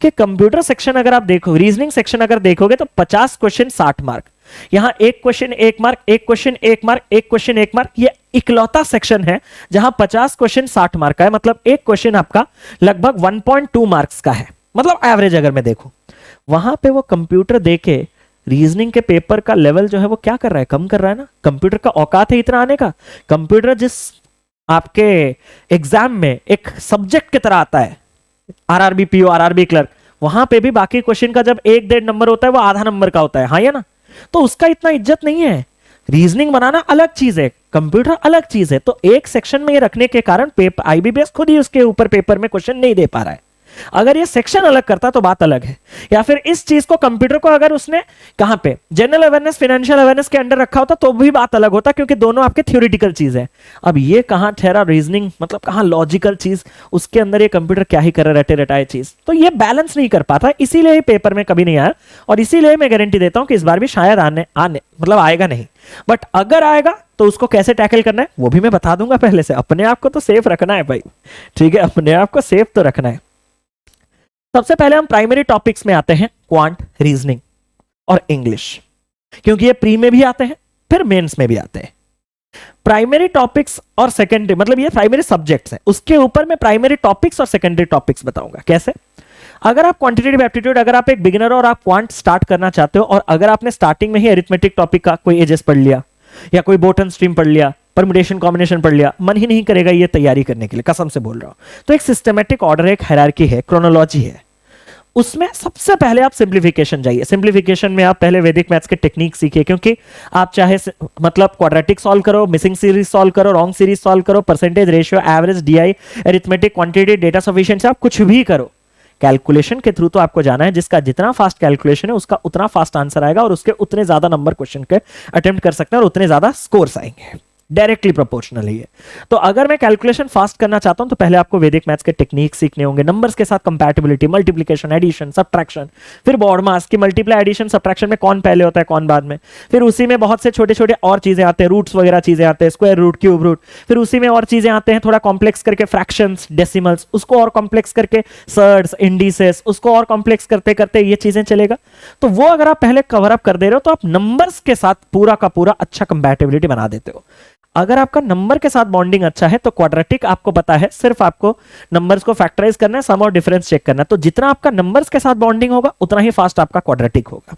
कि कंप्यूटर सेक्शन अगर आप देखो, रीजनिंग सेक्शन अगर देखोगे तो 50 क्वेश्चन 60 मार्क, यहां एक क्वेश्चन 1 मार्क, एक क्वेश्चन 1 मार्क, एक क्वेश्चन 1 मार्क। ये इकलौता सेक्शन है जहां 50 क्वेश्चन 60 मार्क का है, मतलब एक क्वेश्चन आपका लगभग 1.2 मार्क्स का है, मतलब एवरेज अगर मैं देखूं। वहां पे वो कंप्यूटर देके रीजनिंग के पेपर का लेवल जो है वो क्या कर रहा है? कम कर रहा है ना। कंप्यूटर का औकात है इतना आने का। कंप्यूटर जिस आपके एग्जाम में एक सब्जेक्ट की तरह आता है, आरआरबी पीओ, आरआरबी क्लर्क, वहां पे भी बाकी क्वेश्चन का जब 1-1.5 नंबर होता है वो आधा नंबर का होता है, हाँ या ना। तो उसका इतना इज्जत नहीं है। रीजनिंग बनाना अलग चीज है, कंप्यूटर अलग चीज है। तो एक सेक्शन में ये रखने के कारण पेपर आईबीपीएस खुद ही उसके ऊपर पेपर में क्वेश्चन नहीं दे पा रहा है। अगर ये सेक्शन अलग करता तो बात अलग है, या फिर इस चीज को कंप्यूटर को अगर उसने कहां पे जनरल अवेयरनेस फाइनेंशियल अवेयरनेस के अंडर रखा होता तो भी बात अलग होता, क्योंकि दोनों आपके थ्योरेटिकल चीज है। अब ये कहां ठहरा रीजनिंग, मतलब कहां लॉजिकल चीज, उसके अंदर ये कंप्यूटर क्या ही कर रहा है, रटे रटाए चीज, तो ये बैलेंस नहीं कर पाता, इसीलिए ये पेपर में कभी नहीं आया। और इसीलिए मैं गारंटी देता हूं कि इस बार भी शायद आने मतलब आएगा नहीं, बट अगर आएगा तो उसको कैसे टैकल करना है वो भी मैं बता दूंगा पहले से। अपने आप को तो सेफ रखना है भाई, ठीक है, अपने आप को सेफ तो रखना है। सबसे पहले हम प्राइमरी टॉपिक्स में आते हैं, क्वांट, रीजनिंग और इंग्लिश, क्योंकि ये प्री में भी आते हैं फिर मेंस में भी आते हैं। प्राइमरी टॉपिक्स और सेकेंडरी, मतलब ये प्राइमरी सब्जेक्ट्स हैं, उसके ऊपर मैं प्राइमरी टॉपिक्स और सेकेंडरी टॉपिक्स बताऊंगा कैसे। अगर आप क्वांटिटेटिव एप्टीट्यूड, अगर आप एक बिगिनर और आप क्वांट स्टार्ट करना चाहते हो, और अगर आपने स्टार्टिंग में ही अरिथमेटिक टॉपिक का कोई एजेस पढ़ लिया या कोई बोटन स्ट्रीम पढ़ लिया, परम्यूटेशन कॉम्बिनेशन पढ़ लिया, मन ही नहीं करेगा ये तैयारी करने के लिए, कसम से बोल रहा हूं। तो एक सिस्टमेटिक ऑर्डर, एक हायरार्की है, क्रोनोलॉजी है, उसमें सबसे पहले आप सिंप्लीफिकेशन जाइए। सिंप्लीफिकेशन में आप पहले वैदिक मैथ्स के टेक्निक सीखिए, क्योंकि आप चाहे मतलब क्वाड्रेटिक सॉल्व करो, मिसिंग सीरीज सॉल्व करो, रॉन्ग सीरीज सॉल्व करो, percentage, ratio, average, DI, arithmetic, quantity, data sufficiency, आप कुछ भी करो, कैलकुलेशन के थ्रू तो आपको जाना है। जिसका जितना फास्ट कैलकुलेशन है उसका उतना फास्ट आंसर आएगा, और उसके उतने ज्यादा नंबर क्वेश्चन के अटेम्प्ट कर सकते हैं, और उतने ज्यादा स्कोर्स आएंगे, डायरेक्टली प्रोपोर्शनल ही है। तो अगर मैं कैलकुलेशन फास्ट करना चाहता हूं तो पहले आपको वैदिक मैथ्स के टेक्निक सीखने होंगे, नंबर्स के साथ कंपैटिबिलिटी, मल्टीप्लिकेशन, एडिशन, सब्ट्रैक्शन, फिर बॉड मास की मल्टीप्लाई, एडिशन, सब्ट्रैक्शन में कौन पहले होता है कौन बाद में, फिर उसी में बहुत से छोटे छोटे और चीजें आते हैं, रूट्स वगैरह चीजें आते हैं, स्क्वायर रूट, क्यूब रूट, फिर उसी में और चीजें आते हैं थोड़ा कॉम्प्लेक्स करके, फ्रैक्शंस, डेसिमल्स, उसको और कॉम्प्लेक्स करके सर्ड्स, इंडिसेस, उसको और कॉम्प्लेक्स करते करते ये चीजें चलेगा। तो वो अगर आप पहले कवर अप कर दे रहे हो तो आप नंबर्स के साथ पूरा का पूरा अच्छा कंपैटिबिलिटी बना देते हो। अगर आपका नंबर के साथ बॉन्डिंग अच्छा है तो क्वाड्रेटिक आपको पता है, सिर्फ आपको नंबर्स को फैक्टराइज करना है, सम और डिफरेंस चेक करना है। तो जितना आपका नंबर्स के साथ बॉन्डिंग होगा उतना ही फास्ट आपका क्वाड्रेटिक होगा,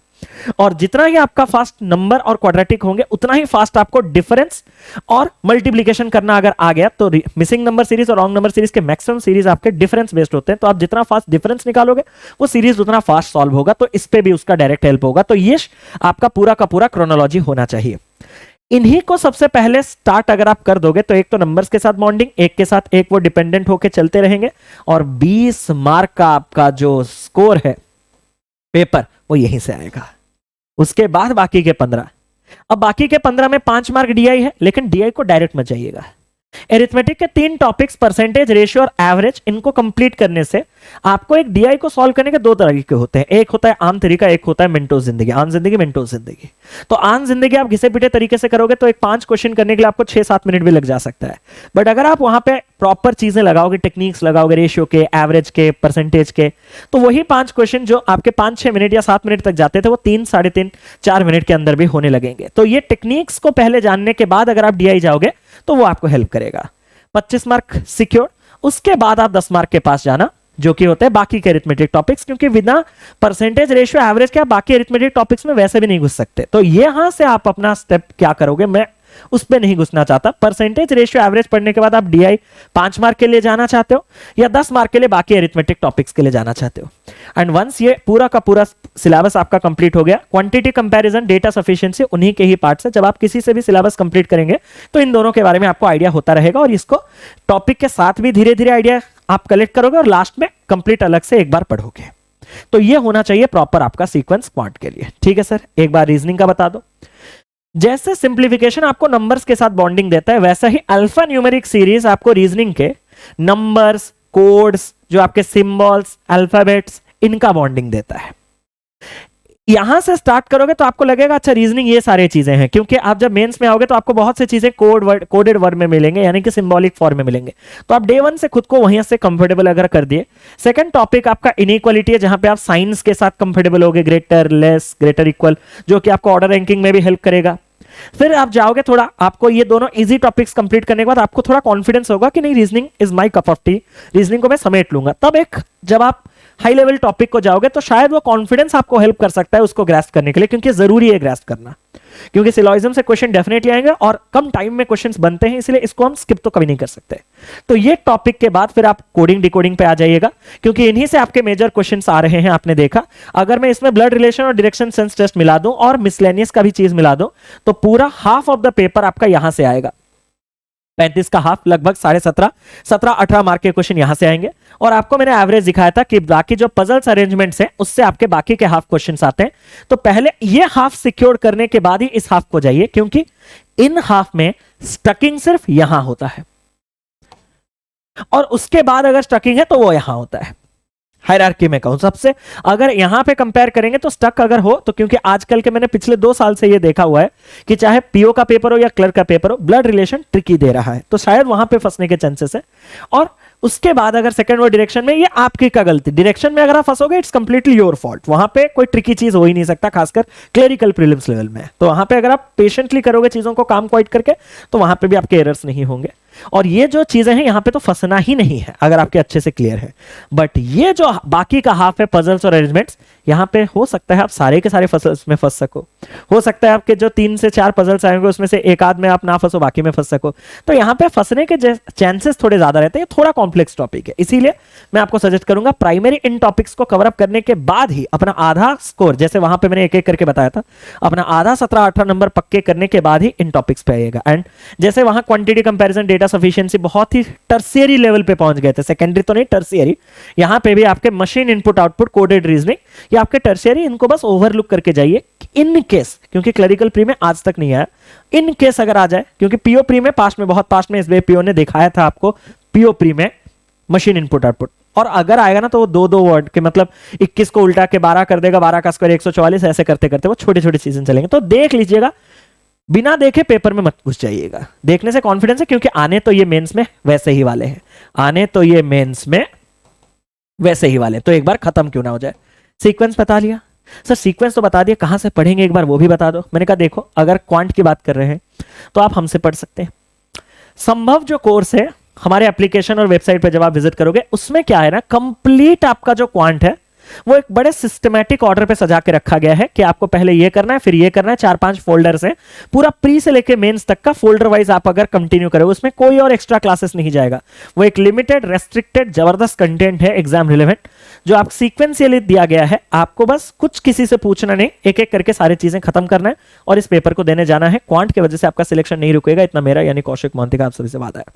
और जितना ही आपका फास्ट नंबर और क्वाड्रेटिक होंगे उतना ही फास्ट आपको डिफरेंस और मल्टीप्लिकेशन करना अगर आ गया। तो मिसिंग नंबर सीरीज और रॉन्ग नंबर सीरीज के मैक्सिमम सीरीज आपके डिफरेंस बेस्ड होते हैं, तो आप जितना फास्ट डिफरेंस निकालोगे वो सीरीज उतना फास्ट सॉल्व होगा, तो इस पे भी उसका डायरेक्ट हेल्प होगा। तो ये आपका पूरा का पूरा क्रोनोलॉजी होना चाहिए। इन्हीं को सबसे पहले स्टार्ट अगर आप कर दोगे तो एक तो नंबर्स के साथ बॉन्डिंग, एक के साथ एक वो डिपेंडेंट होके चलते रहेंगे, और 20 मार्क का आपका जो स्कोर है पेपर वो यहीं से आएगा। उसके बाद बाकी के 15, अब बाकी के 15 में 5 मार्क डीआई है, लेकिन डीआई को डायरेक्ट मत जाइएगा। एरिथमेटिक के 3 टॉपिक्स, परसेंटेज, रेशियो और एवरेज, इनको कंप्लीट करने से आपको एक डीआई को सॉल्व करने के 2 तरीके होते हैं, एक होता है आम तरीका, एक होता है मिनटोज जिंदगी, आम जिंदगी, मिनटोज जिंदगी। तो आम जिंदगी आप घिसे पिटे तरीके से करोगे तो एक 5 क्वेश्चन करने के लिए आपको 6-7 मिनट भी लग जा सकता है, बट अगर आप वहां पे प्रॉपर चीजें लगाओगे, टेक्निक्स लगाओगे, रेशियो के, एवरेज के, परसेंटेज के, तो वही 5 क्वेश्चन जो आपके 5-6 मिनट या 7 मिनट तक जाते थे वो 3, 3.5-4 मिनट के अंदर भी होने लगेंगे। तो ये टेक्निक्स को पहले जानने के बाद अगर आप डीआई जाओगे तो वो आपको हेल्प करेगा। 25 मार्क सिक्योर, उसके बाद आप 10 मार्क के पास जाना जो कि होते हैं बाकी के अरिथमेटिक टॉपिक्स, क्योंकि बिना परसेंटेज, रेशियो, एवरेज के आप बाकी अरिथमेटिक टॉपिक्स में वैसे भी नहीं घुस सकते। तो यहां से आप अपना स्टेप क्या करोगे, मैं उस पर नहीं घुसना चाहता। परसेंटेज, रेशियो, एवरेज पढ़ने के बाद आप डीआई 5 मार्क के लिए जाना चाहते हो या 10 मार्क के लिए बाकी अरिथमेटिक टॉपिक्स के लिए जाना चाहते हो। एंड वंस ये पूरा का पूरा सिलेबस आपका कंप्लीट हो गया, क्वांटिटी कंपैरिजन, डेटा सफिशिएंसी उन्हीं के ही पार्ट्स है। जब आप किसी से भी सिलेबस कंप्लीट करेंगे तो इन दोनों के बारे में आपको आइडिया होता रहेगा, और इसको टॉपिक के साथ भी धीरे धीरे आइडिया आप कलेक्ट करोगे और लास्ट में कंप्लीट अलग से एक बार पढ़ोगे। तो ये होना चाहिए प्रॉपर आपका सीक्वेंस क्वांट के लिए। ठीक है सर, एक बार रीजनिंग का बता दो। जैसे सिंप्लीफिकेशन आपको नंबर्स के साथ बॉन्डिंग देता है, वैसा ही अल्फा न्यूमेरिक सीरीज आपको रीजनिंग के नंबर्स, कोड्स, जो आपके सिंबल्स, अल्फाबेट्स, इनका बॉन्डिंग देता है। यहां से स्टार्ट करोगे तो आपको लगेगा अच्छा रीजनिंग ये सारी चीजें हैं, क्योंकि आप जब मेंस में आओगे तो आपको बहुत सी चीजें कोडेड वर्ड में मिलेंगे, यानी कि सिंबॉलिक फॉर्म में मिलेंगे। तो आप डे 1 से खुद को वहीं से कंफर्टेबल अगर कर दिए। सेकंड टॉपिक आपका इनइक्वालिटी है, जहां पे आप साइंस के साथ कंफर्टेबल होगे, ग्रेटर, लेस, ग्रेटर, इक्वल, जो कि आपको ऑर्डर रैंकिंग में भी हेल्प करेगा। फिर आप जाओगे थोड़ा, आपको ये दोनों इजी टॉपिक्स कंप्लीट करने के बाद आपको थोड़ा कॉन्फिडेंस होगा कि नहीं reasoning is my cup of T, reasoning को मैं समेट लूंगा। तब एक जब आप हाई लेवल टॉपिक को जाओगे तो शायद वो कॉन्फिडेंस आपको हेल्प कर सकता है उसको ग्रास्प करने के लिए, क्योंकि जरूरी है ग्रास्प करना, क्योंकि सिलॉजिज्म से क्वेश्चन डेफिनेटली आएंगे और कम टाइम में क्वेश्चंस बनते हैं, इसलिए इसको हम स्किप तो कभी नहीं कर सकते। तो ये टॉपिक के बाद फिर आप कोडिंग डिकोडिंग पे आ जाइएगा, क्योंकि इन्हीं से आपके मेजर क्वेश्चंस आ रहे हैं। आपने देखा, अगर मैं इसमें ब्लड रिलेशन और डायरेक्शन सेंस टेस्ट मिला दूं और मिसलेनियस का भी चीज मिला दूं तो पूरा हाफ ऑफ द पेपर आपका यहां से आएगा। 35 का हाफ लगभग 17.5, 17-18 मार्क के क्वेश्चन यहां से आएंगे। और आपको मैंने एवरेज दिखाया था कि बाकी जो पजल्स अरेंजमेंट्स हैं उससे आपके बाकी के हाफ क्वेश्चंस आते हैं। तो पहले ये हाफ सिक्योर करने के बाद ही इस हाफ को जाइए, क्योंकि इन हाफ में स्टकिंग सिर्फ यहां होता है और उसके बाद अगर स्टकिंग है तो वो यहां होता है। हायरार्की में कहूं सबसे, अगर यहां पे कंपेयर करेंगे तो स्टक अगर हो तो, क्योंकि आजकल के मैंने पिछले 2 साल से ये देखा हुआ है कि चाहे पीओ का पेपर हो या क्लर्क का पेपर हो, ब्लड रिलेशन ट्रिकी दे रहा है, तो शायद वहां पे फंसने के चांसेस है। और उसके बाद अगर सेकंड वर्ड डायरेक्शन में, ये आपकी का गलती, डायरेक्शन में अगर आप फंसोगे इट्स कंप्लीटली योर फॉल्ट, वहां पे कोई ट्रिकी चीज हो ही नहीं सकता, खासकर क्लरिकल प्रीलिम्स लेवल में। तो वहां पे अगर आप पेशेंटली करोगे चीजों को काम क्वाइट करके, तो वहां पे भी आपके एरर्स नहीं होंगे। और ये जो चीजें हैं यहां पे तो फंसना ही नहीं है अगर आपके अच्छे से क्लियर है। बट ये जो बाकी का हाफ है पजल्स और अरेंजमेंट्स, यहां पे हो सकता है आप सारे के सारे पजल्स में फंस सको, हो सकता है आपके जो 3 से 4 पजल्स आएंगे उसमें से एक आध में आप ना फंसो, बाकी में फंस सको। तो यहां पे फंसने के चांसेस थोड़े ज्यादा रहते हैं, थोड़ा कॉम्प्लेक्स टॉपिक है, इसीलिए मैं आपको सजेस्ट करूंगा प्राइमरी इन टॉपिक्स को कवर अप करने के बाद ही अपना आधा स्कोर, जैसे वहां पे मैंने एक एक करके बताया था, अपना आधा 17-18 नंबर पक्के करने के बाद ही इन टॉपिक्स पे आइएगा। एंड जैसे वहां क्वांटिटी कंपैरिजन, डेटा सफिशिएंसी बहुत ही टर्शियरी लेवल पे पहुंच गए थे, सेकेंडरी तो नहीं टर्शियरी, यहां पे भी आपके machine input output, coded reasoning, ये आपके टर्शियरी, इनको बस ओवरलुक करके जाइए इन केस, क्योंकि क्लरिकल प्री में आज तक नहीं आया, इन केस अगर आ जाए, क्योंकि पीओ प्री में पास्ट में, बहुत पास्ट में इस पीओ ने दिखाया था आपको पीओ प्री में मशीन इनपुट आउटपुट, और अगर आएगा ना तो वो 2-2 वर्ड के, मतलब 21 को उल्टा के 12 कर देगा, 12 का स्क्वायर 144, ऐसे करते करते वो छोटे छोटे चीजें चलेंगे। तो देख लीजिएगा, बिना देखे पेपर में मत घुस जाइएगा, देखने से कॉन्फिडेंस है, क्योंकि आने तो ये मेंस में वैसे ही वाले हैं, आने तो ये मेंस में वैसे ही वाले, तो एक बार खत्म क्यों ना हो जाए। सीक्वेंस बता लिया सर, सीक्वेंस तो बता दिया, कहां से पढ़ेंगे एक बार वो भी बता दो। मैंने कहा देखो, अगर क्वांट की बात कर रहे हैं तो आप हमसे पढ़ सकते हैं। संभव जो कोर्स है हमारे एप्लीकेशन और वेबसाइट पे जब आप विजिट करोगे, उसमें क्या है ना, कंप्लीट आपका जो क्वांट है वो एक बड़े सिस्टमैटिक ऑर्डर पे सजा के रखा गया है कि आपको पहले ये करना है, फिर ये करना है, 4-5 फोल्डर्स हैं, पूरा प्री से लेके मेंस तक का फोल्डर वाइज आप अगर कंटिन्यू करोगे, उसमें कोई और एक्स्ट्रा क्लासेस नहीं जाएगा, वो एक लिमिटेड, रेस्ट्रिक्टेड, जबरदस्त कंटेंट है, एग्जाम रिलेवेंट, जो आप सीक्वेंशियली दिया गया है। आपको बस कुछ किसी से पूछना नहीं, एक एक करके सारी चीजें खत्म करना है और इस पेपर को देने जाना है। क्वांट की वजह से आपका सिलेक्शन नहीं रुकेगा, इतना मेरा यानी कौशिक मोहंती का आप सभी से वादा है।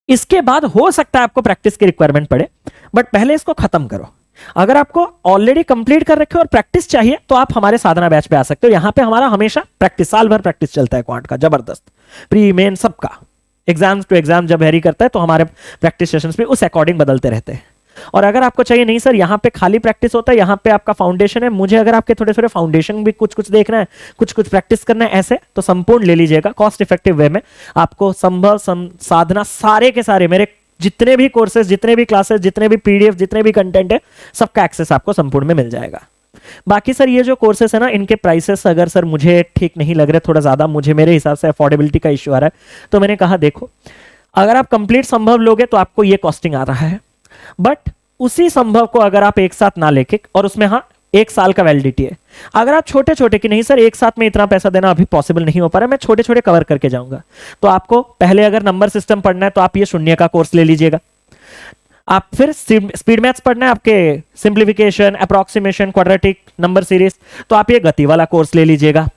इसके बाद हो सकता है आपको प्रैक्टिस की रिक्वायरमेंट पड़े, बट पहले इसको खत्म करो। अगर आपको ऑलरेडी कंप्लीट कर रखे हो और प्रैक्टिस चाहिए तो आप हमारे साधना बैच पे आ सकते हो। यहां पे हमारा हमेशा प्रैक्टिस, साल भर प्रैक्टिस चलता है क्वांट का, जबरदस्त, प्री मेन सबका, एग्जाम टू एग्जाम जब वेरी करता है तो हमारे प्रैक्टिस सेशंस पे उस अकॉर्डिंग बदलते रहते हैं। और अगर आपको चाहिए नहीं सर यहां पे खाली प्रैक्टिस होता है, यहां पे आपका फाउंडेशन है, मुझे अगर आपके थोड़े थोड़े फाउंडेशन भी कुछ कुछ देखना है, कुछ कुछ प्रैक्टिस करना है, ऐसे तो संपूर्ण ले लीजिएगा, कॉस्ट इफेक्टिव वे में आपको संभव साधना सारे के सारे मेरे जितने भी कोर्सेज, जितने भी क्लासेस, जितने भी पीडीएफ, जितने भी कंटेंट है, सबका एक्सेस आपको संपूर्ण में मिल जाएगा। बाकी सर ये जो कोर्सेस है ना, इनके प्राइसेस अगर सर मुझे ठीक नहीं लग रहे, थोड़ा ज्यादा मुझे मेरे हिसाब से अफोर्डेबिलिटी का इश्यू आ रहा है, तो मैंने कहा देखो अगर आप कंप्लीट संभव लोगे तो आपको ये कॉस्टिंग आ रहा है, बट उसी संभव को अगर आप एक साथ ना लेके, और उसमें हाँ 1 साल का वैलिडिटी है, अगर आप छोटे छोटे कि नहीं सर एक साथ में इतना पैसा देना अभी पॉसिबल नहीं हो पा रहा है, मैं छोटे छोटे कवर करके जाऊंगा, तो आपको पहले अगर नंबर सिस्टम पढ़ना है तो आप ये शून्य का कोर्स ले लीजिएगा। आप फिर स्पीड मैथ्स पढ़ना है, आपके simplification, approximation, quadratic number series, तो आप ये गति वाला कोर्स ले लीजिएगा।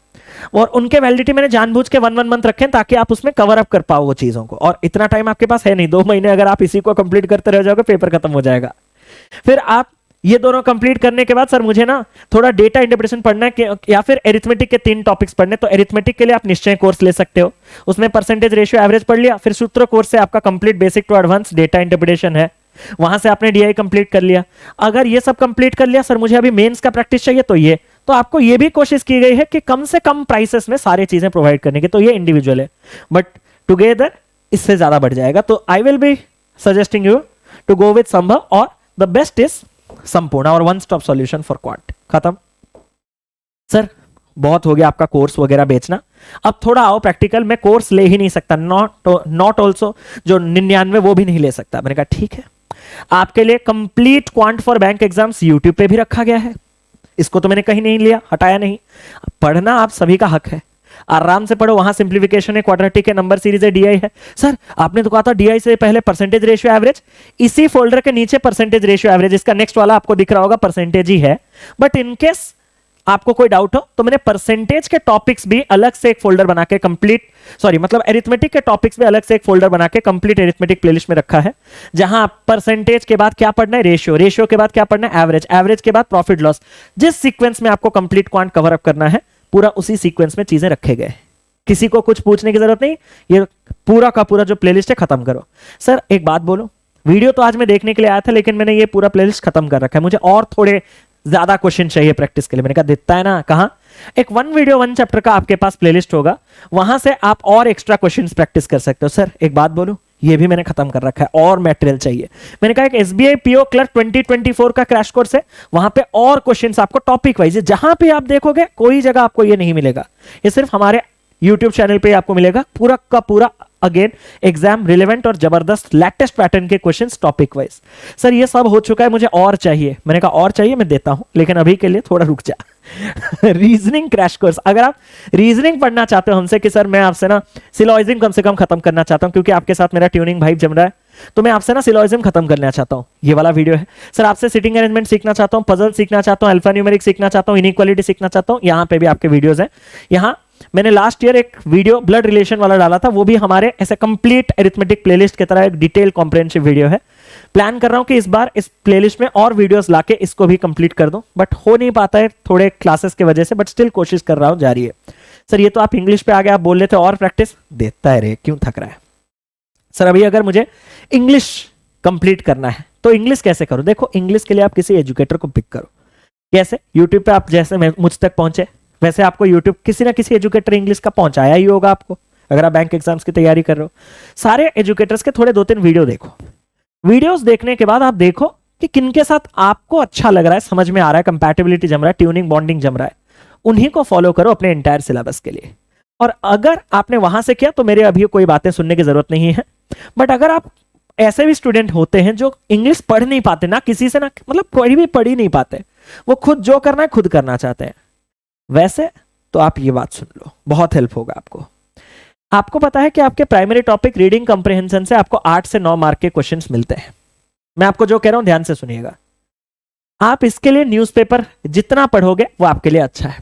और उनके वैलिडिटी मैंने जानबूझ के 1 मंथ रखे ताकि आप उसमें कवर अप कर पाओ वो चीजों को, और इतना टाइम आपके पास है नहीं, 2 महीने अगर आप इसी को कंप्लीट करते रह जाओगे पेपर खत्म हो जाएगा। फिर आप ये दोनों कंप्लीट करने के बाद सर मुझे ना थोड़ा डेटा इंटरप्रिटेशन पढ़ना है या फिर एरिथमेटिक के 3 टॉपिक्स पढ़ने, तो एरिथमेटिक के लिए आप निश्चय कोर्स ले सकते हो, उसमें परसेंटेज रेशियो एवरेज पढ़ लिया, फिर सूत्र कोर्स से आपका complete basic to advance data interpretation है, वहां से आपने डीआई कंप्लीट कर लिया। अगर ये सब कंप्लीट कर लिया सर मुझे अभी मेंस का प्रैक्टिस चाहिए, तो ये, तो आपको ये भी कोशिश की गई है कि कम से कम प्राइसेस में सारी चीजें प्रोवाइड करने की, तो ये इंडिविजुअल है, बट टुगेदर इससे ज्यादा बढ़ जाएगा। तो I will be suggesting you to go with Sambhav, और द बेस्ट इज संपूर्ण, और one stop solution for quant. खत्म सर, बहुत हो गया आपका कोर्स वगैरह बेचना, अब थोड़ा आओ प्रैक्टिकल। मैं कोर्स ले ही नहीं सकता, नॉट ऑल्सो जो 99 वो भी नहीं ले सकता। मैंने कहा ठीक है, आपके लिए complete quant for bank exams YouTube पे भी रखा गया है, इसको तो मैंने कहीं नहीं लिया, हटाया नहीं। पढ़ना आप सभी का हक है, आराम से पढ़ो, वहां सिंप्लीफिकेशन है, क्वाड्रेटिक है, नंबर सीरीज है, डीआई है। सर आपने तो कहा था डीआई से पहले परसेंटेज रेशियो एवरेज, इसी फोल्डर के नीचे परसेंटेज रेशियो एवरेज, इसका नेक्स्ट वाला आपको दिख रहा होगा परसेंटेज ही है, बट इनकेस आपको कोई डाउट हो तो मैंने परसेंटेज के टॉपिक्स भी अलग से एक फोल्डर बना के मतलब एरिथमेटिक के टॉपिक्स भी अलग से एक फोल्डर बना के कंप्लीट एरिथमेटिक प्लेलिस्ट में रखा है, जहां परसेंटेज के बाद क्या पढ़ना है, रेशियो के बाद क्या पढ़ना है, एवरेज के बाद प्रॉफिट लॉस। जिस सीक्वेंस में आपको कंप्लीट क्वांट कवर अप करना है, पूरा उसी सीक्वेंस में चीजें रखे गए। किसी को कुछ पूछने की जरूरत नहीं, ये पूरा का पूरा जो प्लेलिस्ट है खत्म करो। सर एक बात बोलो, वीडियो तो आज मैं देखने के लिए आया था, लेकिन मैंने ये पूरा प्लेलिस्ट खत्म कर रखा है, मुझे और थोड़े ज्यादा क्वेश्चन चाहिए प्रैक्टिस के लिए। मैंने कहा देता है ना, कहां एक 1 वीडियो 1 चैप्टर का आपके पास प्लेलिस्ट होगा, वहां से आप और एक्स्ट्रा क्वेश्चंस प्रैक्टिस कर सकते हो। सर एक बात बोलूं, ये भी मैंने खत्म कर रखा है, और मटेरियल चाहिए। मैंने कहा एक एसबीआई पीओ क्लर्क 2024 का क्रैश कोर्स है, वहां पे और क्वेश्चंस आपको टॉपिक वाइज, जहां पे आप देखोगे कोई जगह आपको ये नहीं मिलेगा, ये सिर्फ हमारे YouTube चैनल पे आपको मिलेगा पूरा का पूरा, अगेन एग्जाम रिलेवेंट और जबरदस्त लेटेस्ट पैटर्न के क्वेश्चंस टॉपिक वाइज। सर ये सब हो चुका है, मुझे और चाहिए। मैंने कहा और चाहिए, मैं देता हूं, लेकिन अभी के लिए थोड़ा रुक जा। रीजनिंग क्रैश कोर्स, अगर आप रीजनिंग पढ़ना चाहते हो हमसे कि सर मैं आपसे ना सिलोजिज्म कम से कम खत्म करना चाहता हूं, क्योंकि आपके साथ मेरा ट्यूनिंग भाई जम रहा है, तो मैं आपसे ना सिलोजिज्म खत्म करना चाहता हूं, ये वाला वीडियो है। सर आपसे सिटिंग अरेंजमेंट सीखना चाहता हूं, पजल सीखना चाहता हूं, अल्फा न्यूमेरिक सीखना चाहता हूं, इनइक्वालिटी सीखना चाहता हूं, यहां पे भी आपके वीडियोस हैं। यहां मैंने लास्ट ईयर एक वीडियो ब्लड रिलेशन वाला डाला था, वो भी हमारे ऐसे कंप्लीट अरिथमेटिक प्लेलिस्ट की तरह एक डिटेल कॉम्प्रिहेंसिव वीडियो है। प्लान कर रहा हूं कि इस बार इस प्लेलिस्ट में और वीडियोस लाके इसको भी कंप्लीट कर दूं, बट हो नहीं पाता है थोड़े क्लासेस की वजह से, बट स्टिल कोशिश कर रहा हूं, जारी है। सर ये तो आप इंग्लिश पे आ गए, आप बोल रहे थे और प्रैक्टिस, देता है रे, क्यों थक रहा है। सर अभी अगर मुझे इंग्लिश कंप्लीट करना है तो इंग्लिश कैसे करूं? देखो इंग्लिश के लिए आप किसी एजुकेटर को पिक करो। कैसे? यूट्यूब पे आप जैसे मुझ तक पहुंचे, वैसे आपको यूट्यूब किसी ना किसी एजुकेटर इंग्लिश का पहुंचाया ही होगा आपको, अगर आप बैंक एग्जाम्स की तैयारी कर रहे हो। सारे एजुकेटर्स के थोड़े 2-3 वीडियो देखो। वीडियोस देखने के बाद आप देखो कि किनके साथ आपको अच्छा लग रहा है, समझ में आ रहा है, कंपैटिबिलिटी जम रहा है, ट्यूनिंग बॉन्डिंग जम रहा है, उन्हीं को फॉलो करो अपने एंटायर सिलेबस के लिए। और अगर आपने वहां से किया तो मेरे अभी कोई बातें सुनने की जरूरत नहीं है। बट अगर आप ऐसे भी स्टूडेंट होते हैं जो इंग्लिश पढ़ नहीं पाते, ना किसी से, ना मतलब कोई भी पढ़ ही नहीं पाते, वो खुद जो करना है खुद करना चाहते हैं, वैसे तो आप ये बात सुन लो, बहुत हेल्प होगा आपको। आपको पता है कि आपके प्राइमरी टॉपिक रीडिंग कंप्रिहेंशन से आपको 8 से 9 मार्क के क्वेश्चंस मिलते हैं। मैं आपको जो कह रहा हूं ध्यान से सुनिएगा। आप इसके लिए न्यूज़पेपर जितना पढ़ोगे वो आपके लिए अच्छा है।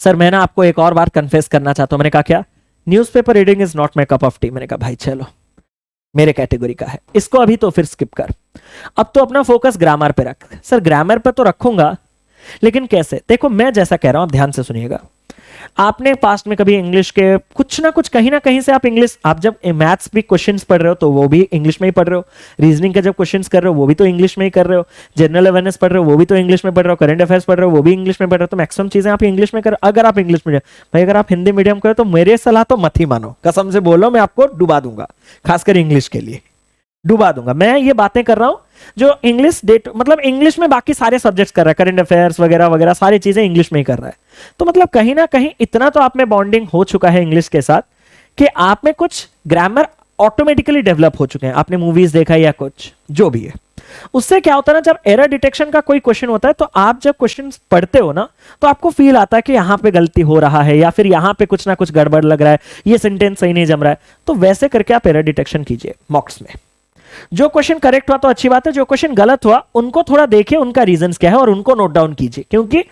सर मैं ना आपको एक और बार कन्फेस करना चाहता हूं। मैंने कहा क्या? Newspaper reading is not my cup of T. मैंने कहा भाई चलो, मेरे कैटेगरी का है, इसको अभी तो फिर स्किप कर, अब तो अपना फोकस ग्रामर पे रख। सर ग्रामर पे तो रखूंगा, लेकिन कैसे? देखो मैं जैसा कह रहा हूं, ध्यान से सुनिएगा। आपने पास्ट में कभी इंग्लिश के कुछ ना कुछ, कहीं ना कहीं से आप इंग्लिश, आप जब मैथ्स भी क्वेश्चंस पढ़ रहे हो तो वो भी इंग्लिश में ही पढ़ रहे हो, रीजनिंग के जब क्वेश्चंस कर रहे हो वो भी तो इंग्लिश में ही कर रहे हो, जनरल अवेयरनेस पढ़ रहे हो वो भी तो इंग्लिश में पढ़ रहे हो, करंट अफेयर्स पढ़ रहे हो वो भी इंग्लिश में पढ़ रहे हो, तो मैक्सिमम चीजें आप इंग्लिश में कर। अगर आप इंग्लिश मीडियम, भाई अगर आप हिंदी मीडियम करो तो मेरे सलाह तो मत ही मानो, कसम से बोलो, मैं आपको डुबा दूंगा, खासकर इंग्लिश के लिए डुबा दूंगा। मैं ये बातें कर रहा हूं जो इंग्लिश मतलब इंग्लिश में बाकी सारे सब्जेक्ट्स कर रहा है, करंट अफेयर्स वगैरह वगैरह सारी चीजें इंग्लिश में ही कर रहा है। तो मतलब कहीं ना कहीं इतना तो आप में बॉन्डिंग हो चुका है इंग्लिश के साथ कि आप में कुछ ग्रामर ऑटोमेटिकली डेवलप हो चुके हैं। आपने मूवीज देखा या कुछ जो भी है, उससे क्या होता है ना, जब एरर डिटेक्शन का कोई क्वेश्चन होता है तो आप जब क्वेश्चन पढ़ते हो ना तो आपको फील आता है कि यहां पे गलती हो रहा है या फिर यहां पे कुछ ना कुछ गड़बड़ लग रहा है, ये सेंटेंस सही नहीं जम रहा है। तो वैसे करके आप एरर डिटेक्शन कीजिए मॉक्स में। जो क्वेश्चन करेक्ट हुआ तो अच्छी बात है, जो क्वेश्चन गलत हुआ उनको थोड़ा देखिए, उनका रीजंस क्या है और उनको नोट डाउन कीजिए, क्योंकि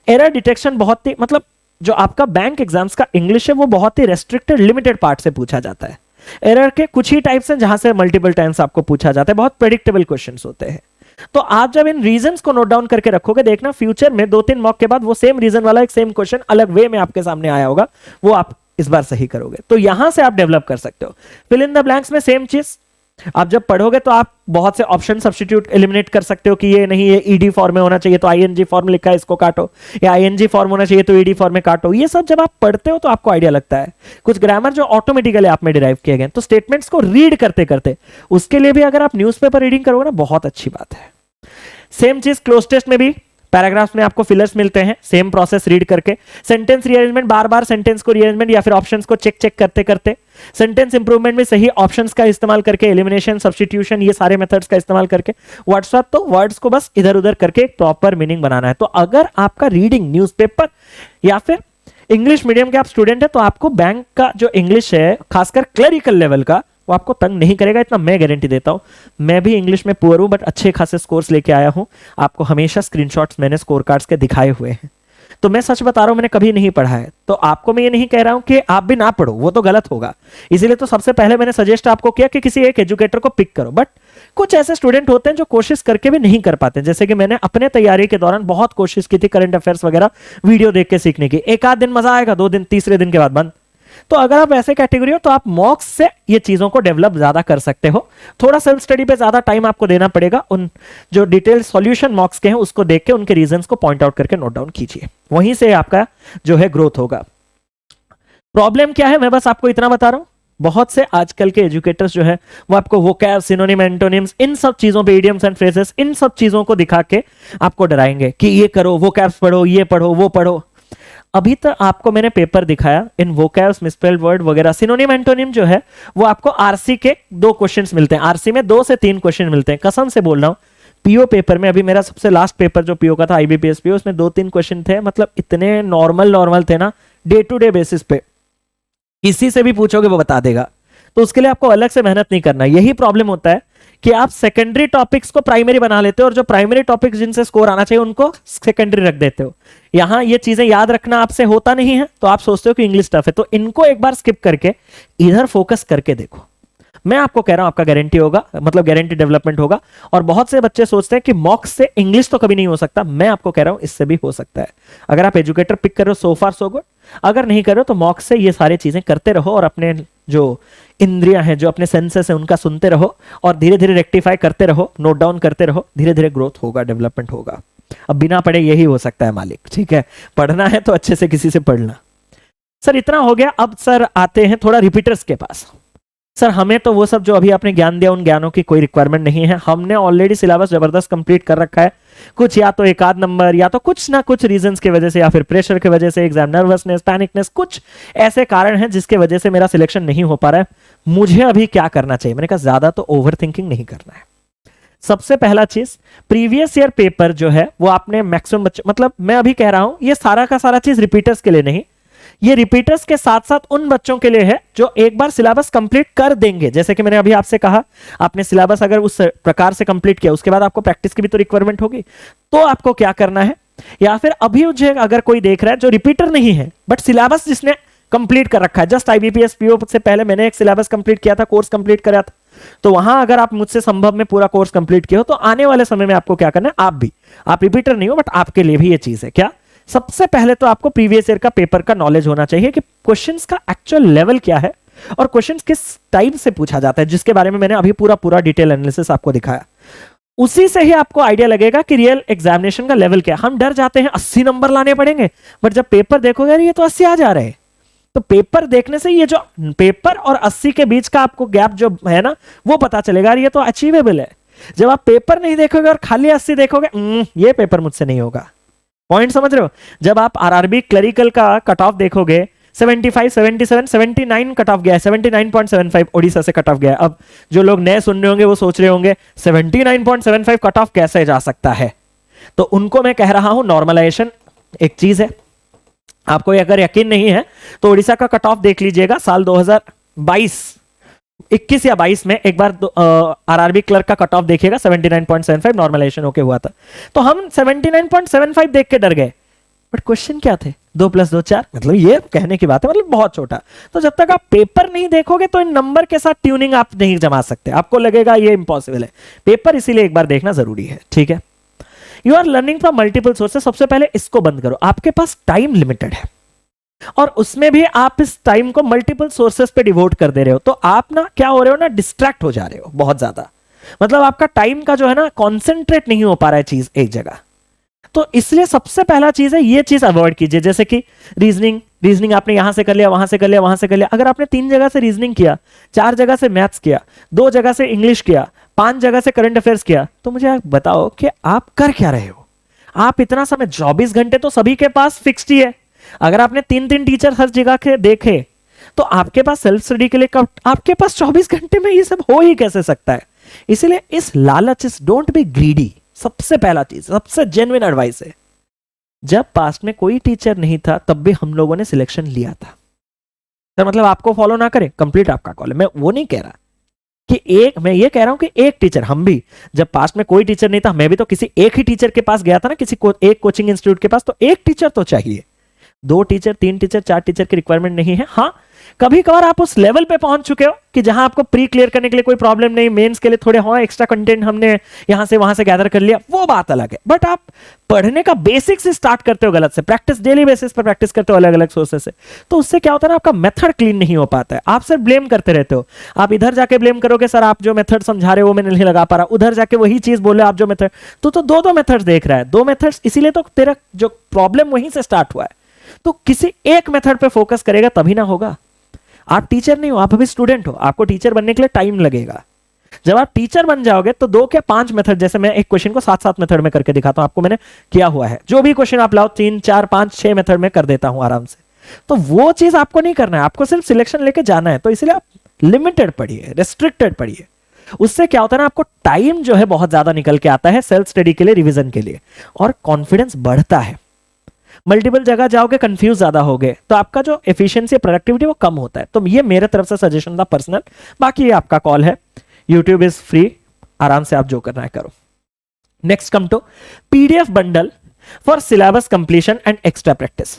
एरर डिटेक्शन बहुत ही, मतलब जो आपका बैंक एग्जाम्स का इंग्लिश है वो बहुत ही रेस्ट्रिक्टेड लिमिटेड पार्ट से पूछा जाता है। एरर के कुछ ही टाइप्स हैं जहां से मल्टीपल टाइम्स आपको पूछा जाता है, बहुत प्रेडिक्टेबल क्वेश्चंस होते हैं। तो आप जब इन रीजंस को नोट डाउन करके रखोगे, देखना फ्यूचर में 2-3 मॉक के बाद वो सेम रीजन वाला एक सेम क्वेश्चन अलग वे में आपके सामने आया होगा, वो आप इस बार सही करोगे। तो यहां से आप डेवलप कर सकते हो। फिल इन द ब्लैंक्स में सेम चीज, आप जब पढ़ोगे तो आप बहुत से ऑप्शन सब्स्टिट्यूट एलिमिनेट कर सकते हो कि ये नहीं, ये ईडी फॉर्म में होना चाहिए तो आईएनजी फॉर्म लिखा है इसको काटो, या आईएनजी फॉर्म होना चाहिए तो ईडी फॉर्म में काटो। ये सब जब आप पढ़ते हो तो आपको आइडिया लगता है, कुछ ग्रामर जो ऑटोमेटिकली आप में डिराइव किए गए। तो स्टेटमेंट्स को रीड करते करते, उसके लिए भी अगर आप न्यूज़पेपर रीडिंग करोगे ना, बहुत अच्छी बात है। सेम चीज क्लोज टेस्ट में भी, पैराग्राफ्स में आपको फिलर्स मिलते हैं, सेम प्रोसेस रीड करके। सेंटेंस रीअरेंजमेंट, बार बार सेंटेंस को रीअरेंजमेंट या फिर ऑप्शंस को चेक करते करते। सेंटेंस इंप्रूवमेंट में सही ऑप्शंस का इस्तेमाल करके, एलिमिनेशन, सब्स्टिट्यूशन, ये सारे मेथड्स का इस्तेमाल करके। व्हाट्सएप तो वर्ड्स को बस इधर उधर करके एक प्रॉपर मीनिंग बनाना है। तो अगर आपका रीडिंग न्यूज़पेपर या फिर इंग्लिश मीडियम के आप स्टूडेंट है तो आपको बैंक का जो इंग्लिश है, खासकर क्लरिकल लेवल का, वो आपको तंग नहीं करेगा, इतना मैं गारंटी देता हूं। मैं भी इंग्लिश में पुअर हूं बट अच्छे खासे स्कोर्स लेके आया हूं। आपको हमेशा स्क्रीनशॉट्स मैंने स्कोर कार्ड्स के दिखाए हुए हैं। तो मैं सच बता रहा हूं, मैंने कभी नहीं पढ़ा है, तो आपको मैं ये नहीं कह रहा हूं कि आप भी ना पढ़ो, वो तो गलत होगा। इसीलिए तो सबसे पहले मैंने सजेस्ट आपको किया कि किसी एक एजुकेटर को पिक करो। बट कुछ ऐसे स्टूडेंट होते हैं जो कोशिश करके भी नहीं कर पाते, जैसे कि मैंने अपने तैयारी के दौरान बहुत कोशिश की थी करंट अफेयर्स वगैरह वीडियो देख के सीखने की। एक आध दिन मजा आएगा, 2 दिन, तीसरे दिन के बाद बंद। तो अगर आप ऐसे कैटेगरी हो तो आप मॉक्स से ये चीजों को डेवलप ज्यादा कर सकते हो। थोड़ा सेल्फ स्टडी पे ज्यादा टाइम आपको देना पड़ेगा। उन जो डिटेल सॉल्यूशन मॉक्स के हैं उसको देख के उनके रीजंस को पॉइंट आउट करके नोट डाउन कीजिए, वहीं से आपका जो है ग्रोथ होगा। प्रॉब्लम क्या है, मैं बस आपको इतना बता रहा हूं, बहुत से आजकल के एजुकेटर्स जो है वो आपको वोकैब, सिनोनिम, एंटोनिम्स, इन सब चीजों पे, इडियम्स एंड फ्रेजेस, इन सब चीजों को दिखा के आपको डराएंगे कि ये करो, वोकैब्स पढ़ो, ये पढ़ो, वो पढ़ो। अभी तक आपको मैंने पेपर दिखाया, इन वोकैब्स, मिसस्पेल्ड वर्ड वगैरह, सिनोनिम एंटोनिम जो है वो आपको आरसी के 2 क्वेश्चंस मिलते हैं। आरसी में 2 से 3 क्वेश्चन मिलते हैं, कसम से बोल रहा हूं। पीओ पेपर में, अभी मेरा सबसे लास्ट पेपर जो पीओ का था, आईबीपीएस पीओ, उसमें 2-3 क्वेश्चन थे, मतलब इतने नॉर्मल थे ना, डे टू डे बेसिस पे किसी से भी पूछोगे वो बता देगा। तो उसके लिए आपको अलग से मेहनत नहीं करना। यही प्रॉब्लम होता है कि आप सेकेंडरी टॉपिक्स को प्राइमरी बना लेते हो और जो प्राइमरी टॉपिक्स जिनसे स्कोर आना चाहिए उनको सेकेंडरी रख देते हो। यहां ये चीजें याद रखना आपसे होता नहीं है, तो आप सोचते हो कि इंग्लिश टफ है, तो इनको एक बार स्किप करके इधर फोकस करके देखो। मैं आपको कह रहा हूं आपका गारंटी होगा, मतलब गारंटी डेवलपमेंट होगा। और बहुत से बच्चे सोचते हैं कि मॉक्स से इंग्लिश तो कभी नहीं हो सकता, मैं आपको कह रहा हूं इससे भी हो सकता है। अगर आप एजुकेटर पिक कर रहे हो, सो फार सो गुड। अगर नहीं कर रहे हो तो मॉक्स से ये सारी चीजें करते रहो और अपने जो इंद्रियां हैं, जो अपने सेंसेस हैं, उनका सुनते रहो और धीरे धीरे रेक्टिफाई करते रहो, नोट डाउन करते रहो। धीरे धीरे ग्रोथ होगा, डेवलपमेंट होगा। अब बिना पढ़े यही हो सकता है मालिक, ठीक है। पढ़ना है तो अच्छे से किसी से पढ़ना। सर इतना हो गया, अब सर आते हैं थोड़ा रिपीटर्स के पास। सर हमें तो वो सब जो अभी आपने ज्ञान दिया उन ज्ञानों की कोई रिक्वायरमेंट नहीं है, हमने ऑलरेडी सिलेबस जबरदस्त कंप्लीट कर रखा है। कुछ या तो एक आध नंबर, या तो कुछ ना कुछ रीजंस की वजह से, या फिर प्रेशर की वजह से, एग्जाम नर्वसनेस, पैनिकनेस, कुछ ऐसे कारण हैं जिसके वजह से मेरा सिलेक्शन नहीं हो पा रहा है। मुझे अभी क्या करना चाहिए? मैंने कहा ज्यादा तो ओवर थिंकिंग नहीं करना है। सबसे पहला चीज, प्रीवियस ईयर पेपर जो है वो आपने मैक्सिमम बच्चे, मतलब मैं अभी कह रहा हूं ये सारा का सारा चीज रिपीटर्स के लिए नहीं, ये रिपीटर्स के साथ साथ उन बच्चों के लिए है जो एक बार सिलेबस कंप्लीट कर देंगे। जैसे कि मैंने अभी आपसे कहा, आपने सिलेबस अगर उस प्रकार से कंप्लीट किया, उसके बाद आपको प्रैक्टिस की भी तो रिक्वायरमेंट होगी, तो आपको क्या करना है? या फिर अभी मुझे अगर कोई देख रहा है जो रिपीटर नहीं है बट सिलेबस जिसने कंप्लीट कर रखा है, जस्ट आईबीपीएस पीओ से पहले मैंने एक सिलेबस कंप्लीट किया था, कोर्स कंप्लीट करा था, तो वहां अगर आप मुझसे संभव में पूरा कोर्स कंप्लीट किया हो तो आने वाले समय में आपको क्या करना है? आप रिपीटर नहीं हो बट आपके लिए भी ये चीज है। क्या? सबसे पहले तो आपको प्रीवियस ईयर का पेपर का नॉलेज होना चाहिए कि क्वेश्चंस का एक्चुअल लेवल क्या है और क्वेश्चंस किस टाइप से पूछा जाता है, जिसके बारे में मैंने अभी पूरा डिटेल एनालिसिस आपको दिखाया। उसी से ही आपको आइडिया लगेगा कि रियल एग्जामिनेशन का लेवल क्या है। हम डर जाते हैं 80 नंबर लाने पड़ेंगे, बट जब पेपर देखोगे यार ये तो 80 आ जा रहे हैं, तो पेपर देखने से ये जो पेपर और 80 के बीच का आपको गैप जो है ना, वो पता चलेगा ये तो अचीवेबल है। जब आप पेपर नहीं देखोगे और खाली 80 देखोगे, ये पेपर मुझसे नहीं होगा। पॉइंट समझ रहे हो? जब आप आरआरबी क्लरिकल का कट ऑफ देखोगे, 75, 77, 79 कट ऑफ गया है, 79.75 ओडिशा से कट ऑफ गया है। अब जो लोग नए सुन रहे होंगे वो सोच रहे होंगे 79.75 कट ऑफ कैसे जा सकता है? तो उनको मैं कह रहा हूं नॉर्मलाइजेशन एक चीज है। आपको अगर यकीन नहीं है तो ओडिशा का कट ऑफ देख लीजिएगा, साल 2022, 21 या 22 में एक बार आरआरबी क्लर्क का कट ऑफ देखिएगा, 79.75 नॉर्मलाइजेशन होके हुआ था। तो हम 79.75 देख के डर गए, बट क्वेश्चन क्या थे? 2 + 2 4, मतलब ये कहने की बात है, मतलब बहुत छोटा। तो जब तक आप पेपर नहीं देखोगे तो इन नंबर के साथ ट्यूनिंग आप नहीं जमा सकते, आपको लगेगा ये इंपॉसिबल है। पेपर इसीलिए एक बार देखना जरूरी है, ठीक है। You are learning from multiple sources, सबसे पहले इसको बंद करो। आपके पास टाइम लिमिटेड है और उसमें भी आप इस टाइम को मल्टीपल सोर्सेस पे डिवोट कर दे रहे हो, तो आप ना क्या हो रहे हो ना, डिस्ट्रैक्ट हो जा रहे हो बहुत ज्यादा। मतलब आपका टाइम का जो है ना कॉन्सेंट्रेट नहीं हो पा रहा है चीज एक जगह। तो इसलिए सबसे पहला चीज है ये चीज अवॉइड कीजिए। जैसे कि रीजनिंग आपने यहां से कर लिया, वहां से कर लिया, वहां से कर लिया। अगर आपने 3 जगह से रीजनिंग किया, 4 जगह से मैथ्स किया, 2 जगह से इंग्लिश किया, 5 जगह से करंट अफेयर्स किया, तो मुझे आप बताओ कि आप कर क्या रहे हो? आप इतना समय, 24 घंटे तो सभी के पास फिक्स्ड ही है। अगर आपने 3 टीचर हर जगह के देखे तो आपके पास सेल्फ स्टडी के लिए कब, आपके पास 24 घंटे में ये सब हो ही कैसे सकता है? इसलिए इस लालच, इस डोंट बी ग्रीडी, सबसे पहला चीज, सबसे जेन्युइन एडवाइस है। जब पास्ट में कोई टीचर नहीं था तब भी हम लोगों ने सिलेक्शन लिया था। तो मतलब आपको फॉलो ना करें, कंप्लीट आपका कॉल है, मैं वो नहीं कह रहा, कि एक, मैं ये कह रहा हूं कि एक टीचर, हम भी जब पास्ट में कोई टीचर नहीं था, मैं भी तो किसी एक ही टीचर के पास गया था ना, एक कोचिंग इंस्टीट्यूट के पास, तो एक टीचर तो चाहिए। 2 टीचर, 3 टीचर, 4 टीचर की रिक्वायरमेंट नहीं है। हाँ, कभी कभार आप उस लेवल पे पहुंच चुके हो कि जहां आपको प्री क्लियर करने के लिए कोई प्रॉब्लम नहीं, मेंस के लिए थोड़े हाँ एक्स्ट्रा कंटेंट हमने यहां से वहां से गैदर कर लिया, वो बात अलग है। बट आप पढ़ने का बेसिक से स्टार्ट करते हो गलत से, प्रैक्टिस डेली बेसिस पर प्रैक्टिस करते हो अलग अलग सोर्सेस से, तो उससे क्या होता है ना, आपका मेथड क्लीन नहीं हो पाता है। आप सिर्फ ब्लेम करते रहते हो। आप इधर जाके ब्लेम करोगे, सर आप जो मेथड समझा रहे हो वो मैं नहीं लगा पा रहा, उधर जाके वही चीज बोले आप जो मेथड, तो दो मेथड्स देख रहा है, 2 मेथड्स, इसीलिए तो तेरा जो प्रॉब्लम वहीं से स्टार्ट हुआ है। तो किसी एक मेथड पे फोकस करेगा तभी ना होगा। आप टीचर नहीं हो, आप अभी स्टूडेंट हो, आपको टीचर बनने के लिए टाइम लगेगा। जब आप टीचर बन जाओगे तो 2 के 5 मेथड, जैसे मैं एक क्वेश्चन को 7-7 मेथड में करके दिखाता हूं, आपको मैंने किया हुआ है। जो भी क्वेश्चन आप लाओ 3, 4, 5, 6 मेथड में कर देता हूं आराम से। तो वो चीज आपको नहीं करना है, आपको सिर्फ सिलेक्शन लेके जाना है। तो इसलिए आप लिमिटेड पढ़िए, रेस्ट्रिक्टेड पढ़िए। उससे क्या होता है ना, आपको टाइम जो है बहुत ज्यादा निकल के आता है सेल्फ स्टडी के लिए, रिविजन के लिए, और कॉन्फिडेंस बढ़ता है। मल्टीपल जगह जाओगे, कंफ्यूज ज्यादा होगे, तो आपका जो एफिशिएंसी, प्रोडक्टिविटी वो कम होता है। तो ये मेरे तरफ से सजेशन था पर्सनल, बाकी ये आपका कॉल है। यूट्यूब इज फ्री, आराम से आप जो करना है करो। Next come to PDF bundle for syllabus completion and extra practice.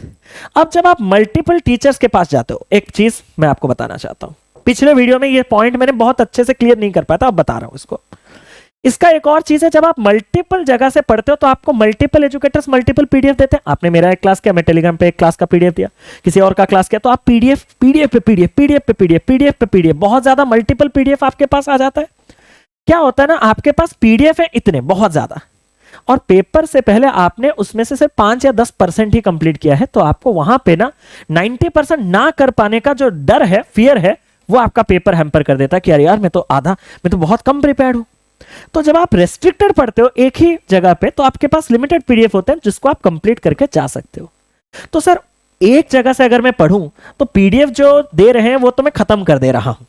अब जब आप मल्टीपल टीचर्स के पास जाते हो, एक चीज मैं आपको बताना चाहता हूं, पिछले वीडियो में ये पॉइंट मैंने बहुत अच्छे से क्लियर नहीं कर पाया था, अब बता रहा हूं इसको। इसका एक और चीज है, जब आप मल्टीपल जगह से पढ़ते हो तो आपको मल्टीपल एजुकेटर्स मल्टीपल पीडीएफ देते हैं। आपने मेरा एक क्लास किया, मैं टेलीग्राम पे एक क्लास का पीडीएफ दिया, किसी और का क्लास किया, तो आप पीडीएफ पे पीडीएफ बहुत ज्यादा मल्टीपल पीडीएफ आपके पास आ जाता है। क्या होता है ना, आपके पास पीडीएफ है इतने बहुत ज्यादा, और पेपर से पहले आपने उसमें से सिर्फ 5 या 10% ही कंप्लीट किया है, तो आपको वहां पे ना 90% ना कर पाने का जो डर है, फियर है, वो आपका पेपर हैम्पर कर देता है कि यार मैं तो बहुत कम प्रिपेयर्ड हूं। तो जब आप रेस्ट्रिक्टेड पढ़ते हो एक ही जगह पे, तो आपके पास लिमिटेड पीडीएफ होते हैं जिसको आप कंप्लीट करके जा सकते हो। तो सर एक जगह से अगर मैं पढ़ूं तो पीडीएफ जो दे रहे हैं वो तो मैं खत्म कर दे रहा हूं,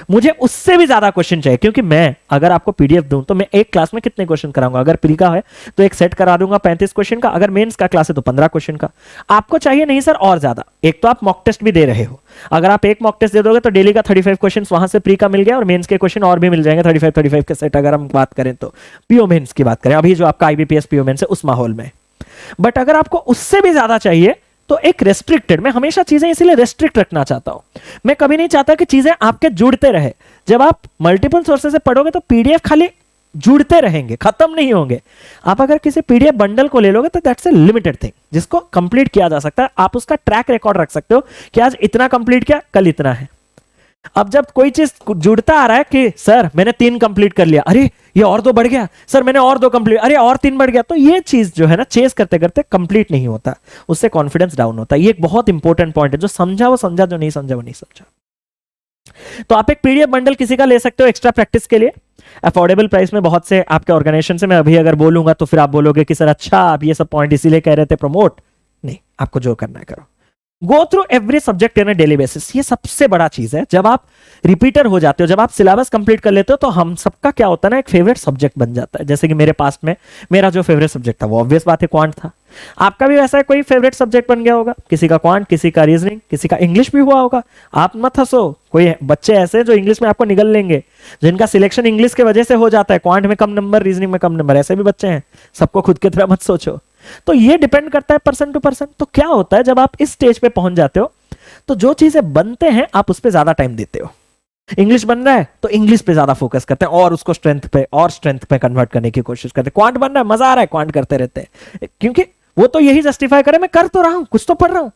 मुझे उससे भी ज्यादा क्वेश्चन चाहिए, क्योंकि मैं अगर आपको पीडीएफ दूं तो मैं एक क्लास में कितने क्वेश्चन कराऊंगा। अगर प्री का है तो एक सेट करा दूंगा 35 क्वेश्चन का, अगर मेंस का क्लास है तो 15 क्वेश्चन का। आपको चाहिए नहीं सर और ज्यादा, एक तो आप मॉक टेस्ट भी दे रहे हो, अगर आप एक मॉक टेस्ट दे दोगे तो डेली का 35 क्वेश्चन वहां से प्री का मिल गया, और मेंस के क्वेश्चन और भी मिल जाएंगे 35 के सेट। अगर हम बात करें तो पीओ मेंस की बात करें, अभी जो आपका आईबीपीएस पीओ मेंस है उस माहौल में। बट अगर आपको उससे भी ज्यादा चाहिए तो एक रेस्ट्रिक्टेड, मैं हमेशा चीजें इसीलिए रेस्ट्रिक्ट रखना चाहता हूं। मैं कभी नहीं चाहता कि चीजें आपके जुड़ते रहे। जब आप मल्टीपल सोर्सेज से पढ़ोगे तो पीडीएफ खाली जुड़ते रहेंगे, खत्म नहीं होंगे। आप अगर किसी पीडीएफ बंडल को ले लोगे तो दैट्स ए लिमिटेड थिंग, जिसको कंप्लीट किया जा सकता है। आप उसका ट्रैक रिकॉर्ड रख सकते हो कि आज इतना कंप्लीट किया, कल इतना है। अब जब कोई चीज जुड़ता आ रहा है कि सर मैंने 3 कंप्लीट कर लिया, अरे ये और 2 बढ़ गया, सर मैंने और 2 कंप्लीट, अरे और 3 बढ़ गया, तो ये चीज जो है ना चेस करते करते कंप्लीट नहीं होता, उससे कॉन्फिडेंस डाउन होता है। ये एक बहुत इंपॉर्टेंट पॉइंट है, जो समझा वो समझा, जो नहीं समझा वो नहीं समझा। तो आप एक पीडीएफ बंडल किसी का ले सकते हो एक्स्ट्रा प्रैक्टिस के लिए, अफोर्डेबल प्राइस में। बहुत से आपके ऑर्गेनाइजेशन से मैं अभी अगर बोलूंगा तो फिर आप बोलोगे कि सर अच्छा आप ये सब पॉइंट इसीलिए कह रहे थे प्रमोट, नहीं, आपको जो करना है करो। Go through every subject in a daily basis, ये सबसे बड़ा चीज है। जब आप रिपीटर हो जाते हो, जब आप सिलेबस कंप्लीट कर लेते हो, तो हम सबका क्या होता है ना, एक फेवरेट सब्जेक्ट बन जाता है। जैसे कि मेरे पास में मेरा जो फेवरेट सब्जेक्ट था वो ऑब्वियस बात है क्वांट था। आपका भी वैसा कोई फेवरेट सब्जेक्ट बन गया होगा, किसी का क्वांट, किसी का रीजनिंग, किसी का इंग्लिश भी हुआ होगा। आप मत हंसो, कोई बच्चे ऐसे जो इंग्लिश में आपको निगल लेंगे, जिनका सिलेक्शन इंग्लिश के वजह से हो जाता है, क्वांट में कम नंबर, रीजनिंग में कम नंबर, ऐसे भी बच्चे हैं। सबको खुद की तरह मत सोचो। तो ये डिपेंड करता है पर्सन टू पर्सन। तो क्या होता है जब आप इस स्टेज पे पहुंच जाते हो तो जो चीजें बनते हैं आप उस पर ज्यादा टाइम देते हो। इंग्लिश बन रहा है तो इंग्लिश पे ज्यादा फोकस करते हैं और उसको स्ट्रेंथ पे कन्वर्ट करने की कोशिश करते हैं। क्वांट बन रहा है, मजा आ रहा है, क्वांट करते रहते हैं, क्योंकि वो तो यही जस्टिफाई करे मैं कर तो रहा हूं, कुछ तो पढ़ रहा हूं।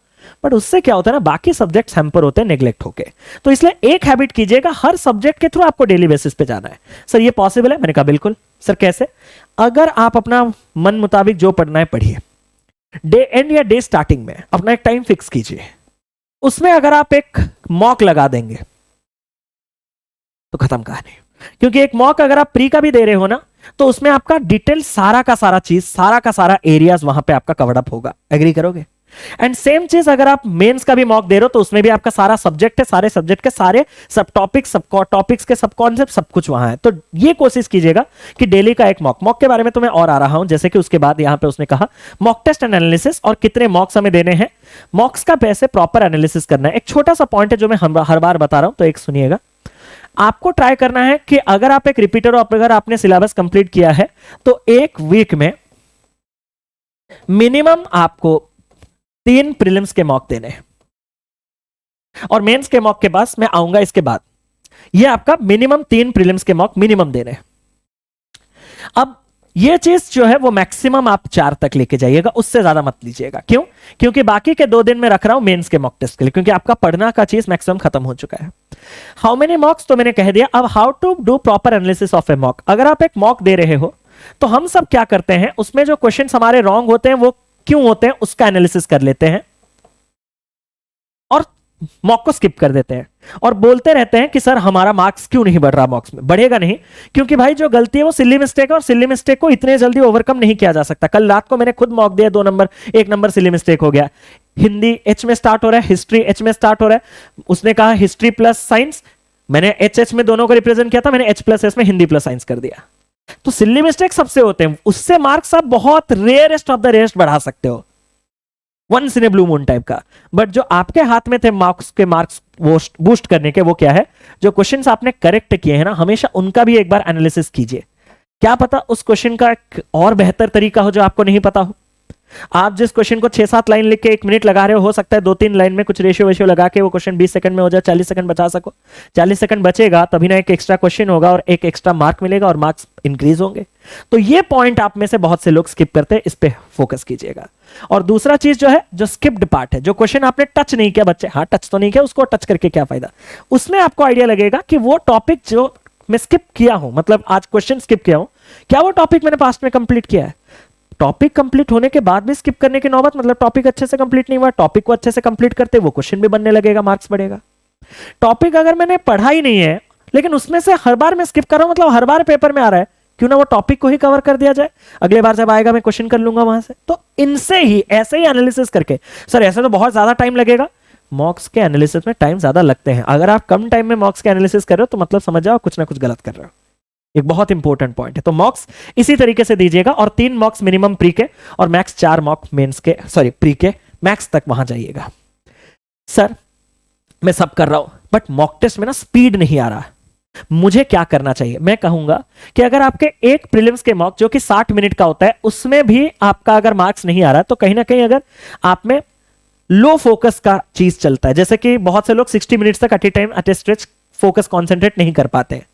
बट उससे क्या होता है ना, बाकी सब्जेक्ट्स हैम्पर होते हैं नेग्लेक्ट होके। तो इसलिए एक हैबिट कीजिएगा, हर सब्जेक्ट के थ्रू आपको डेली बेसिस पे जाना है। सर ये पॉसिबल है? मैंने कहा बिल्कुल। सर कैसे? अगर आप अपना मन मुताबिक जो पढ़ना है पढ़िए, डे एंड या डे स्टार्टिंग में अपना एक टाइम फिक्स कीजिए, उसमें अगर आप एक मॉक लगा देंगे तो खत्म कहानी। क्योंकि एक मॉक अगर आप प्री का भी दे रहे हो ना, तो उसमें आपका डिटेल सारा का सारा चीज, सारा का सारा एरियाज वहां पे आपका कवर्ड अप होगा। एग्री करोगे? एंड सेम चीज अगर आप मेंस का भी मॉक दे रहे हो तो उसमें भी आपका सारा सब्जेक्ट है, सारे सब्जेक्ट के सारे सब टॉपिक्स के सब कॉन्सेप्ट सब कुछ वहां है। तो ये कोशिश कीजिएगा कि डेली का एक मॉक के बारे में तो मैं और आ रहा हूं, जैसे कि उसके बाद यहां पे उसने कहा मॉक टेस्ट एंड एनालिसिस और कितने मॉक्स हमें देने हैं, मॉक्स का कैसे प्रॉपर एनालिसिस करना है। एक छोटा सा पॉइंट है जो मैं हर बार बता रहा हूं, तो एक सुनिएगा। आपको ट्राई करना है कि अगर आप एक रिपीटर और अगर आपने सिलेबस कंप्लीट किया है तो एक वीक में मिनिमम आपको 3 प्रीलिम्स के मॉक देने हैं, और मेंस के मॉक के पास मैं आऊंगा इसके बाद। ये आपका मिनिमम 3 प्रीलिम्स के मॉक मिनिमम देने हैं। अब ये चीज जो है वो मैक्सिमम आप 4 तक लेके जाइएगा, उससे ज्यादा मत लीजिएगा। क्यों? क्योंकि बाकी के 2 दिन में रख रहा हूं मेंस के मॉक टेस्ट के लिए, क्योंकि आपका पढ़ना का चीज मैक्सिमम खत्म हो चुका है। हाउ मेनी मॉक्स तो मैंने कह दिया। अब how to do proper analysis of a mock. अगर आप एक मॉक दे रहे हो तो हम सब क्या करते हैं, उसमें जो क्वेश्चन हमारे रॉन्ग होते हैं वो क्यों होते हैं उसका एनालिसिस कर लेते हैं और मॉक को स्किप कर देते हैं और बोलते रहते हैं कि सर हमारा मार्क्स क्यों नहीं बढ़ रहा। मॉक्स में बढ़ेगा नहीं, क्योंकि भाई जो गलती है वो सिली मिस्टेक है, और सिली मिस्टेक को इतने जल्दी ओवरकम नहीं किया जा सकता। कल रात को मैंने खुद मॉक दिया, 2 नंबर 1 नंबर सिली मिस्टेक हो गया। हिंदी एच में स्टार्ट हो रहा है, हिस्ट्री एच में स्टार्ट हो रहा है। उसने कहा हिस्ट्री प्लस साइंस, मैंने एच में दोनों को रिप्रेजेंट किया था, मैंने एच प्लस एस में हिंदी प्लस साइंस कर दिया। तो सिली मिस्टेक सबसे होते हैं, उससे मार्क्स आप बहुत रेयरेस्ट ऑफ द रेयरेस्ट बढ़ा सकते हो, once in a blue moon type का। बट जो आपके हाथ में थे मार्क्स बूस्ट करने के, वो क्या है, जो क्वेश्चंस आपने करेक्ट किए हैं ना, हमेशा उनका भी एक बार एनालिसिस कीजिए। क्या पता उस क्वेश्चन का एक और बेहतर तरीका हो जो आपको नहीं पता हो। आप जिस क्वेश्चन को 6-7 लाइन लिख के 1 मिनट लगा रहे हो सकता है 2-3 लाइन में कुछ रेशियो वेशियो लगा के वो क्वेश्चन 20 सेकंड में हो जाए, 40 सेकंड बचा सको। 40 सेकंड बचेगा तभी ना एक एक्स्ट्रा क्वेश्चन होगा और एक एक्स्ट्रा मार्क मिलेगा और मार्क्स इंक्रीज होंगे। तो ये पॉइंट आप में से बहुत से लोग स्किप करते हैं, इस पे फोकस कीजिएगा। और दूसरा चीज जो है, जो स्किप्ड पार्ट है, जो क्वेश्चन आपने टच नहीं किया, बच्चे हाँ टच तो नहीं किया, उसको टच करके क्या फायदा, उसमें आपको आइडिया लगेगा कि वो टॉपिक जो मैं स्किप किया हूं, मतलब आज क्वेश्चन स्किप किया हूं, क्या वो टॉपिक मैंने पास्ट में कंप्लीट किया है। टॉपिक कंप्लीट होने के बाद भी स्किप करने की नौबत, मतलब टॉपिक अच्छे से कंप्लीट नहीं हुआ, टॉपिक को अच्छे से कंप्लीट करते वो क्वेश्चन भी बनने लगेगा, मार्क्स बढ़ेगा। टॉपिक अगर मैंने पढ़ा ही नहीं है लेकिन उसमें से हर बार मैं स्किप कर रहा हूं, मतलब हर बार पेपर में आ रहा है, क्यों ना वो टॉपिक को ही कवर कर दिया जाए, अगले बार जब आएगा मैं क्वेश्चन कर लूंगा वहां से। तो इनसे ही ऐसे ही एनालिसिस करके, सर ऐसे तो बहुत ज्यादा टाइम लगेगा, मॉक्स के एनालिसिस में टाइम ज्यादा लगते हैं। अगर आप कम टाइम में मॉक्स के एनालिसिस कर रहे हो तो मतलब समझ जाओ कुछ ना कुछ गलत कर रहे हो। एक बहुत इंपॉर्टेंट पॉइंट है। तो मॉक्स इसी तरीके से दीजिएगा, और 3 मॉक्स मिनिमम प्री के और मैक्स 4 मॉक मेंस के, सॉरी प्री के मैक्स तक वहां जाइएगा। सर मैं सब कर रहा हूं बट मॉक टेस्ट में ना स्पीड नहीं आ रहा, मुझे क्या करना चाहिए। मैं कहूंगा कि अगर आपके एक प्रीलिम्स के मॉक जो कि 60 मिनट का होता है उसमें भी आपका अगर मार्क्स नहीं आ रहा तो कहीं ना कहीं अगर आप में लो फोकस का चीज चलता है, जैसे कि बहुत से लोग 60 मिनट्स तक at a time at a stretch focus concentrate नहीं कर पाते हैं।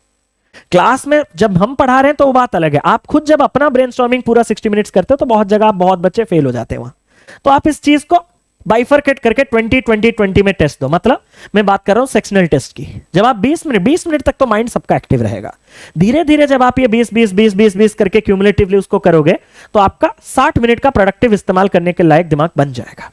क्लास में जब हम पढ़ा रहे हैं तो वो बात अलग है, आप खुद जब अपना ब्रेनस्टॉर्मिंग पूरा 60 मिनट्स करते हो तो बहुत जगह बहुत बच्चे फेल हो जाते हैं वहां। तो आप इस चीज को बाइफरकेट करके 20-20-20 में टेस्ट दो। मतलब मैं बात कर रहा हूं सेक्शनल टेस्ट की, जब आप 20 मिनट तक तो माइंड सबका एक्टिव रहेगा। धीरे धीरे जब आप ये 20-20-20-20-20 करके क्यूमुलेटिवली उसको करोगे तो आपका 60 मिनट का प्रोडक्टिव इस्तेमाल करने के लायक दिमाग बन जाएगा।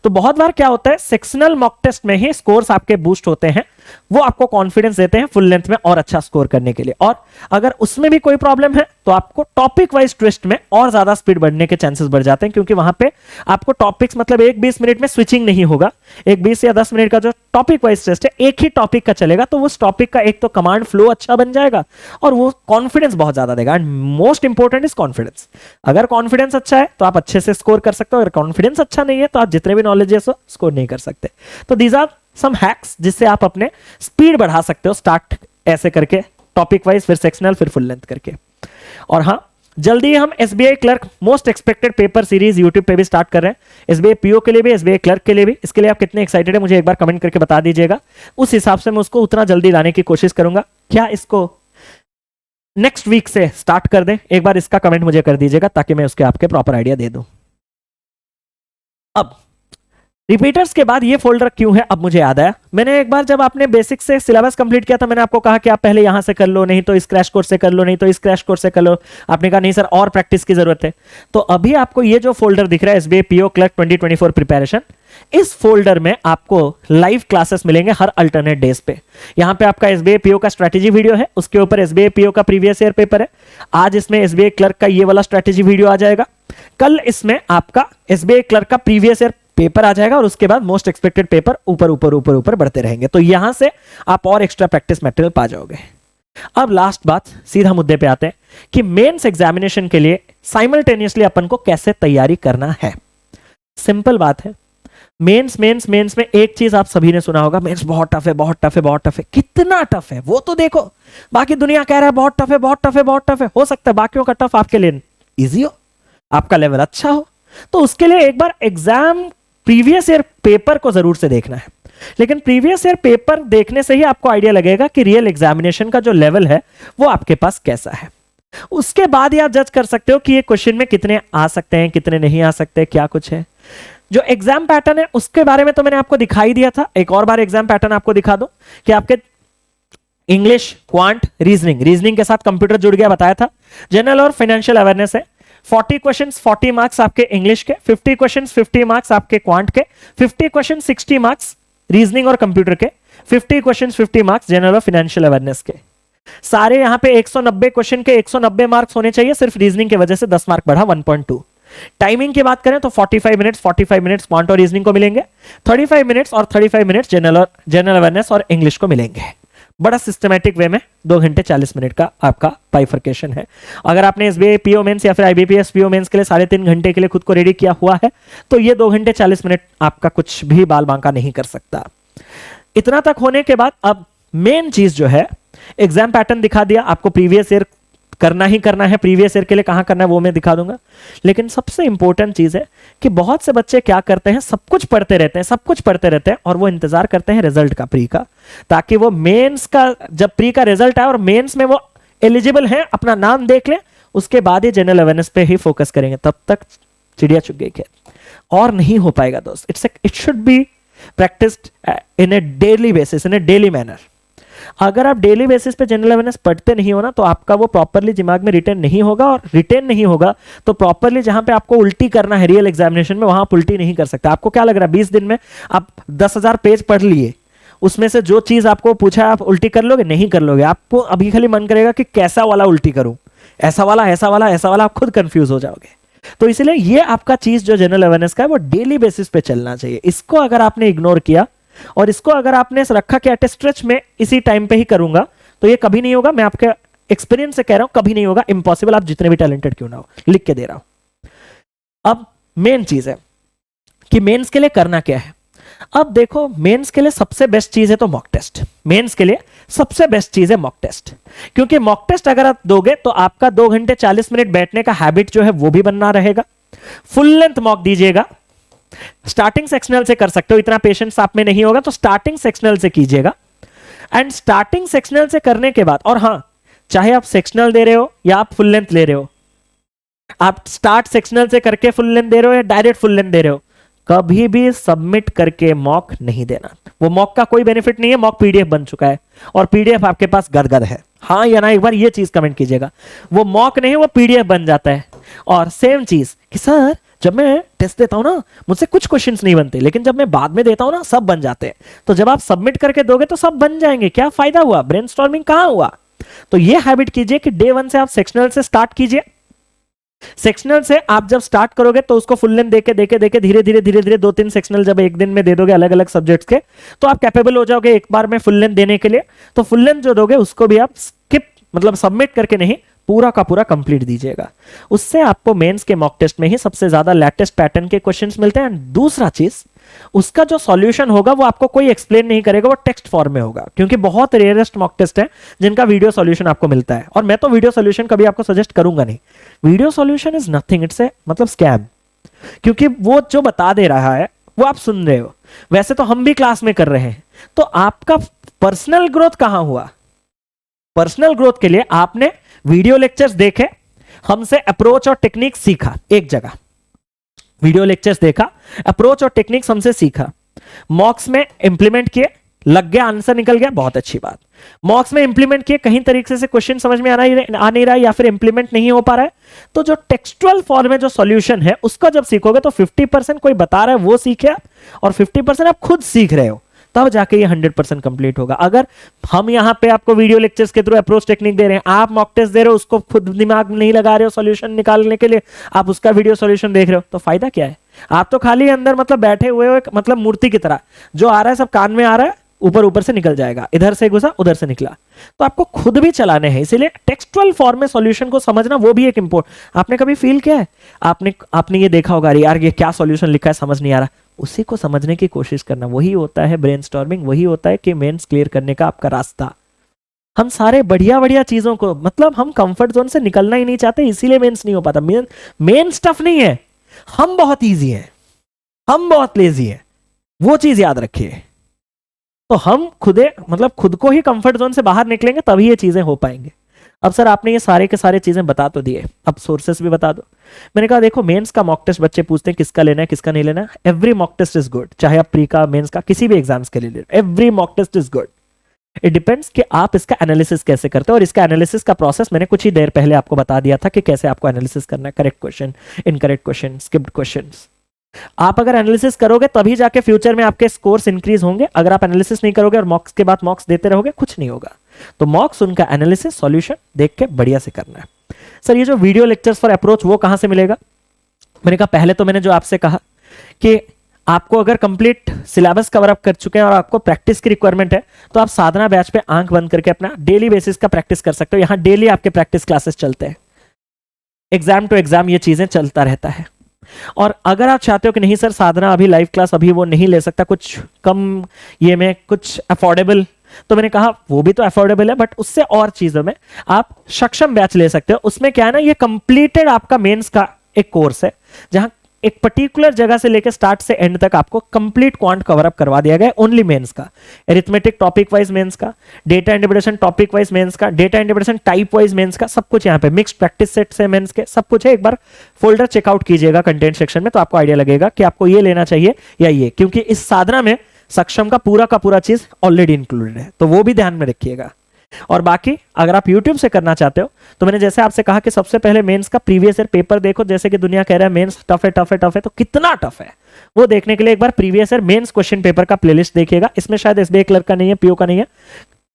तो बहुत बार क्या होता है, सेक्शनल मॉक टेस्ट में ही स्कोर्स आपके बूस्ट होते हैं, वो आपको कॉन्फिडेंस देते हैं फुल लेंथ में और अच्छा स्कोर करने के लिए। और अगर उसमें भी कोई प्रॉब्लम है तो आपको टॉपिक वाइज ट्विस्ट में और ज्यादा स्पीड बढ़ने के चांसेस बढ़ जाते हैं, क्योंकि वहां पे आपको टॉपिक्स मतलब एक 20 मिनट में स्विचिंग नहीं होगा। एक 20 या 10 मिनट का जो टॉपिक वाइज टेस्ट है एक ही टॉपिक का चलेगा, तो उस टॉपिक का एक तो कमांड फ्लो अच्छा बन जाएगा और वो कॉन्फिडेंस बहुत ज्यादा देगा। And most important is confidence. अगर कॉन्फिडेंस अच्छा है तो आप अच्छे से स्कोर कर सकते हो, अगर कॉन्फिडेंस अच्छा नहीं है तो आप जितने भी नॉलेज है स्कोर नहीं कर सकते। तो दीज आर सम हैक्स जिससे आप अपने स्पीड बढ़ा सकते हो, स्टार्ट ऐसे करके टॉपिक वाइज, फिर सेक्शनल, फिर फुल लेंथ करके। और हाँ, जल्दी ही हम SBI clerk most expected paper series YouTube पे भी स्टार्ट कर रहे हैं, एसबीआई पीओ के लिए भी, एसबीआई क्लर्क के लिए भी। इसके लिए आप कितने एक्साइटेड है मुझे एक बार कमेंट करके बता दीजिएगा, उस हिसाब से मैं उसको उतना जल्दी लाने की कोशिश करूंगा। क्या इसको नेक्स्ट वीक से स्टार्ट कर दें, एक बार इसका कमेंट मुझे कर दीजिएगा ताकि मैं उसके आपके प्रॉपर आइडिया दे दूं। अब रिपीटर्स के बाद ये फोल्डर क्यों है, अब मुझे याद आया। मैंने एक बार जब आपने बेसिक से सिलेबस कंप्लीट किया था, मैंने आपको कहा कि आप पहले यहां से कर लो, नहीं तो इस क्रैश कोर्स से कर लो, नहीं तो इस क्रैश कोर्स से कर लो। आपने कहा नहीं सर और प्रैक्टिस की जरूरत है। तो अभी आपको ये जो फोल्डर दिख रहा है एसबीआई पीओ क्लर्क 2024 प्रिपरेशन, इस फोल्डर में आपको लाइव क्लासेस मिलेंगे हर अल्टरनेट डेज पे। यहां पे आपका एसबीआई पीओ का स्ट्रेटेजी वीडियो है, उसके ऊपर एसबीआई पीओ का प्रीवियस ईयर पेपर है। आज इसमें एसबीआई क्लर्क का ये वाला स्ट्रेटेजी वीडियो आ जाएगा, कल इसमें आपका एसबीआई क्लर्क का प्रीवियस ईयर पेपर आ जाएगा, और उसके बाद मोस्ट एक्सपेक्टेड पेपर ऊपर ऊपर ऊपर ऊपर बढ़ते रहेंगे। तो यहां से आप और एक्स्ट्रा प्रैक्टिस मटेरियल पा जाओगे। अब लास्ट बात, सीधा मुद्दे पे आते हैं कि मेंस एग्जामिनेशन के लिए साइमल्टेनियसली अपन को कैसे तैयारी करना है। सिंपल बात है, मेंस मेंस मेंस में एक चीज आप सभी ने सुना होगा, मेंस बहुत टफ है, बहुत टफ है, बहुत टफ है। कितना टफ है वो तो देखो। बाकी दुनिया कह रहा है बहुत टफ है, बहुत टफ है, बहुत टफ है। हो सकता है बाकियों का टफ आपके लिए इजी हो, आपका लेवल अच्छा हो, तो उसके लिए एक बार एग्जाम प्रीवियस ईयर पेपर को जरूर से देखना है। लेकिन प्रीवियस ईयर पेपर देखने से ही आपको आइडिया लगेगा कि रियल एग्जामिनेशन का जो लेवल है वो आपके पास कैसा है। उसके बाद ही आप जज कर सकते हो कि ये क्वेश्चन में कितने आ सकते हैं, कितने नहीं आ सकते, क्या कुछ है। जो एग्जाम पैटर्न है उसके बारे में तो मैंने आपको दिखाई दिया था। एक और बार एग्जाम पैटर्न आपको दिखा दूं कि आपके इंग्लिश, क्वांट, रीजनिंग के साथ कंप्यूटर जुड़ गया, बताया था। जनरल और फाइनेंशियल अवेयरनेस है। 40 क्वेश्चंस 40 मार्क्स आपके इंग्लिश के, 50 क्वेश्चंस 50 मार्क्स आपके क्वांट के, 50 क्वेश्चन 60 मार्क्स रीजनिंग और कंप्यूटर के, 50 क्वेश्चंस 50 मार्क्स जनरल और फाइनेंशियल अवेयरनेस के। सारे यहां पे 190 क्वेश्चन के 190 मार्क्स होने चाहिए। सिर्फ रीजनिंग की वजह से 10 मार्क बढ़ा, 1.2। टाइमिंग की बात करें तो 45 मिनट्स क्वांट और रीजनिंग को मिलेंगे, 35 मिनट्स और 35 मिनट्स जनरल अवेयरनेस और इंग्लिश को मिलेंगे। बड़ा सिस्टमैटिक वे में 2 घंटे 40 मिनट का आपका बाइफर्केशन है। अगर आपने एसबीआई पीओ मेंस या फिर आईबीपीएस पीओ मेंस के लिए 3.5 घंटे के लिए खुद को रेडी किया हुआ है तो ये 2 घंटे 40 मिनट आपका कुछ भी बाल बांका नहीं कर सकता। इतना तक होने के बाद अब मेन चीज जो है, एग्जाम पैटर्न दिखा दिया आपको, प्रीवियस ईयर करना ही करना है। प्रीवियस ईयर के लिए कहां करना है वो मैं दिखा दूंगा। लेकिन सबसे इंपॉर्टेंट चीज है कि बहुत से बच्चे क्या करते हैं, सब कुछ पढ़ते रहते हैं और वो इंतजार करते हैं रिजल्ट का, प्री का, ताकि वो मेंस का जब प्री का रिजल्ट आए और मेंस में वो एलिजिबल हैं, अपना नाम देख लें, उसके बाद ही जनरल अवेयरनेस पे ही फोकस करेंगे। तब तक चिड़िया चुग गई खेत, और नहीं हो पाएगा दोस्त। It should be practised in A daily basis, in A daily manner. अगर आप डेली बेसिस पे जनरल अवेयरनेस पढ़ते नहीं हो ना, तो आपका वो प्रॉपरली दिमाग में रिटेन नहीं होगा, और रिटेन नहीं होगा तो प्रॉपरली जहां पे आपको उल्टी करना है रियल एग्जामिनेशन में, वहां आप उल्टी नहीं कर सकते। आपको क्या लग रहा है 20 दिन में आप 10,000 पेज पढ़ लिए, उसमें से जो चीज आपको पूछा आप उल्टी कर लोगे? नहीं कर लोगे। आपको अभी खाली मन करेगा कि कैसा वाला उल्टी करूं, ऐसा वाला, ऐसा वाला, ऐसा वाला, आप खुद कंफ्यूज हो जाओगे। तो इसलिए ये आपका चीज जो जनरल अवेयरनेस का है वो डेली बेसिस पे चलना चाहिए। इसको अगर आपने इग्नोर किया और इसको अगर आपने रखा कि एट स्ट्रेच में इसी टाइम पे ही करूंगा, तो ये कभी नहीं होगा। मैं आपके एक्सपीरियंस से कह रहा हूं, कभी नहीं होगा, इम्पॉसिबल। आप जितने भी टैलेंटेड क्यों ना हो, लिख के दे रहा हूं। अब मेन चीज है कि मेंस के लिए करना क्या है। अब देखो, मेंस के लिए सबसे बेस्ट चीज है तो मॉक टेस्ट। मेंस के लिए सबसे बेस्ट चीज है मॉक टेस्ट, क्योंकि मॉक टेस्ट अगर आप दोगे तो आपका 2 घंटे 40 मिनट बैठने का हैबिट जो है वो भी बनना रहेगा। फुल लेंथ मॉक दीजिएगा। स्टार्टिंग सेक्शनल से कर सकते हो, इतना पेशेंस आप में नहीं होगा तो स्टार्टिंग सेक्शनल से कीजिएगा। एंड स्टार्टिंग सेक्शनल से करने के बाद, और हां, चाहे आप सेक्शनल दे रहे हो या आप फुल लेंथ ले रहे हो, आप स्टार्ट सेक्शनल से करके फुल लेंथ दे रहे हो या डायरेक्ट फुल लेंथ दे रहे हो, कभी भी सबमिट करके मॉक नहीं देना। वो मॉक का कोई बेनिफिट नहीं है। मॉक पीडीएफ बन चुका है और पीडीएफ आपके पास गदगद है। हाँ या ना, एक बार ये चीज कमेंट कीजिएगा। वो मॉक नहीं, वो पीडीएफ बन जाता है। और सेम चीज कि सर जब मैं टेस्ट देता हूं ना, मुझसे कुछ क्वेश्चंस नहीं बनते, लेकिन जब मैं बाद में देता हूं ना, सब बन जाते हैं। तो जब आप सबमिट करके दोगे तो सब बन जाएंगे। क्या फायदा हुआ? ब्रेनस्टॉर्मिंग कहां हुआ? तो ये हैबिट कीजिए कि डे 1 से आप सेक्शनल से स्टार्ट कीजिए। सेक्शनल से आप जब स्टार्ट करोगे तो उसको फुल लेंथ देके धीरे धीरे 2-3 सेक्शनल जब एक दिन में दे दोगे अलग अलग सब्जेक्ट्स के, तो आप कैपेबल हो जाओगे एक बार में फुल लेंथ देने के लिए। तो फुल लेंथ जो दोगे उसको भी आप स्किप, मतलब सबमिट करके नहीं, पूरा का पूरा कंप्लीट दीजिएगा। उससे आपको मेंस के मॉक टेस्ट में ही सबसे ज्यादा लेटेस्ट पैटर्न के क्वेश्चंस मिलते हैं। दूसरा चीज, उसका जो सॉल्यूशन होगा वो आपको कोई एक्सप्लेन नहीं करेगा, वो टेक्स्ट फॉर्म में होगा, क्योंकि बहुत रेयरेस्ट मॉक टेस्ट है जिनका वीडियो सॉल्यूशन आपको मिलता है। और मैं तो वीडियो सॉल्यूशन कभी आपको सजेस्ट करूंगा नहीं। Video solution is nothing, it's a मतलब स्कैम, क्योंकि वो जो बता दे रहा है वो आप सुन रहे हो। वैसे तो हम भी क्लास में कर रहे हैं, तो आपका पर्सनल ग्रोथ कहां हुआ? पर्सनल ग्रोथ के लिए आपने वीडियो लेक्चर्स देखे, हमसे अप्रोच और टेक्निक सीखा। एक जगह वीडियो लेक्चर्स देखा, अप्रोच और टेक्निक्स हमसे सीखा, मॉक्स में इंप्लीमेंट किए, लग गया, आंसर निकल गया, बहुत अच्छी बात। मॉक्स में इंप्लीमेंट किए, कहीं तरीके से क्वेश्चन समझ में आ नहीं रहा या फिर इंप्लीमेंट नहीं हो पा रहा है, तो जो टेक्सचुअल फॉर्म में जो सॉल्यूशन है उसका जब सीखोगे तो 50% कोई बता रहा है वो सीखे आप, और 50% आप खुद सीख रहे हो, तब जाके ये 100% कंप्लीट होगा। अगर हम यहां पे आपको वीडियो लेक्चर्स के थ्रू अप्रोच टेक्निक दे रहे हैं, आप मॉक टेस्ट दे रहे हो, उसको खुद दिमाग नहीं लगा रहे हो सॉल्यूशन निकालने के लिए, आप उसका वीडियो सॉल्यूशन देख रहे हो, तो फायदा क्या है? आप तो खाली अंदर मतलब बैठे हुए हो, मतलब मूर्ति की तरह, जो आ रहा है सब कान में आ रहा है, ऊपर ऊपर से निकल जाएगा, इधर से घुसा उधर से निकला, तो आपको खुद भी चलाने हैं। इसीलिए टेक्सचुअल फॉर्म में सॉल्यूशन को समझना वो भी एक इंपॉर्टेंट। आपने कभी फील किया है, आपने ये देखा होगा, यार ये क्या सॉल्यूशन लिखा है समझ नहीं आ रहा, उसी को समझने की कोशिश करना, वही होता है ब्रेनस्टॉर्मिंग, वही होता है कि मेंस क्लियर करने का आपका रास्ता। हम सारे बढ़िया बढ़िया चीजों को, मतलब हम कंफर्ट जोन से निकलना ही नहीं चाहते, इसीलिए मेंस नहीं हो पाता। मेंस टफ नहीं है, हम बहुत ईजी हैं, हम बहुत लेजी हैं, वो चीज याद रखिए। तो हम खुद को ही कंफर्ट जोन से बाहर निकलेंगे तभी ये चीजें हो पाएंगे। अब सर आपने ये सारे के सारे चीजें बता तो दिए, अब सोर्सेस भी बता दो। मैंने कहा देखो मेंस का मॉक टेस्ट बच्चे पूछते हैं किसका लेना है किसका नहीं लेना है। Every mock test is good, चाहे आप प्री का मेंस का किसी भी एग्जाम्स के लिए ले, every mock test is good. It depends कि आप इसका एनालिसिस कैसे करते हो, और इसका एनालिसिस का प्रोसेस मैंने कुछ ही देर पहले आपको बता दिया था कि कैसे आपको एनालिसिस करना है। Correct question, incorrect question, skipped questions. आप अगर एनालिसिस करोगे तभी जाके फ्यूचर में आपके स्कोर्स इंक्रीज होंगे। अगर आप एनालिसिस नहीं करोगे और मॉक्स के बाद मॉक्स देते रहोगे, कुछ नहीं होगा। तो मॉक्स, उनका एनालिसिस, सॉल्यूशन देख के बढ़िया से करना है। सर ये जो वीडियो लेक्चर्स फॉर अप्रोच वो कहां से मिलेगा? मैंने कहा पहले तो मैंने जो आपसे कहा कि आपको अगर कंप्लीट सिलेबस कवर अप कर चुके हैं और आपको प्रैक्टिस की रिक्वायरमेंट है, तो आप साधना बैच पे आंख बंद करके अपना डेली बेसिस का प्रैक्टिस कर सकते हो। यहां डेली आपके प्रैक्टिस क्लासेस चलते हैं, एग्जाम टू एग्जाम ये चीजें चलता रहता है। और अगर आप चाहते हो कि नहीं सर साधना अभी लाइव क्लास अभी वो नहीं ले सकता, कुछ कम ये में कुछ अफोर्डेबल, तो मैंने कहा वो भी तो अफोर्डेबल है, बट उससे और चीजों में आप सक्षम बैच ले सकते हो। उसमें क्या है ना, ये कंप्लीटेड आपका मेंस का एक कोर्स है, जहां एक पर्टिकुलर जगह से लेकर स्टार्ट से एंड तक आपको कंप्लीट क्वांट कवर अप करवा दिया गया है। ओनली मेंस का, एरिथमेटिक टॉपिक वाइज मेंस का, data interpretation topic wise mains का, data interpretation type wise mains का, सब कुछ यहाँ पे मिक्स्ड प्रैक्टिस सेट से मेंस के सब कुछ है। एक बार फोल्डर चेकआउट कीजिएगा कंटेंट सेक्शन में, तो आपको आइडिया लगेगा कि आपको ये लेना चाहिए या ये, क्योंकि इस साधना में सक्षम का पूरा चीज ऑलरेडी इंक्लूडेड है, तो वो भी ध्यान में रखिएगा। और बाकी अगर आप YouTube से करना चाहते हो तो मैंने जैसे आपसे कहा कि सबसे पहले मेंस का प्रीवियस ईयर पेपर देखो। जैसे कि दुनिया कह रहा है मेंस टफ है टफ है टफ है, तो कितना टफ है वो देखने के लिए एक बार previous year mains question paper का प्लेलिस्ट देखिएगा। इसमें शायद एसबीआई क्लर्क का नहीं है, पीओ का नहीं है,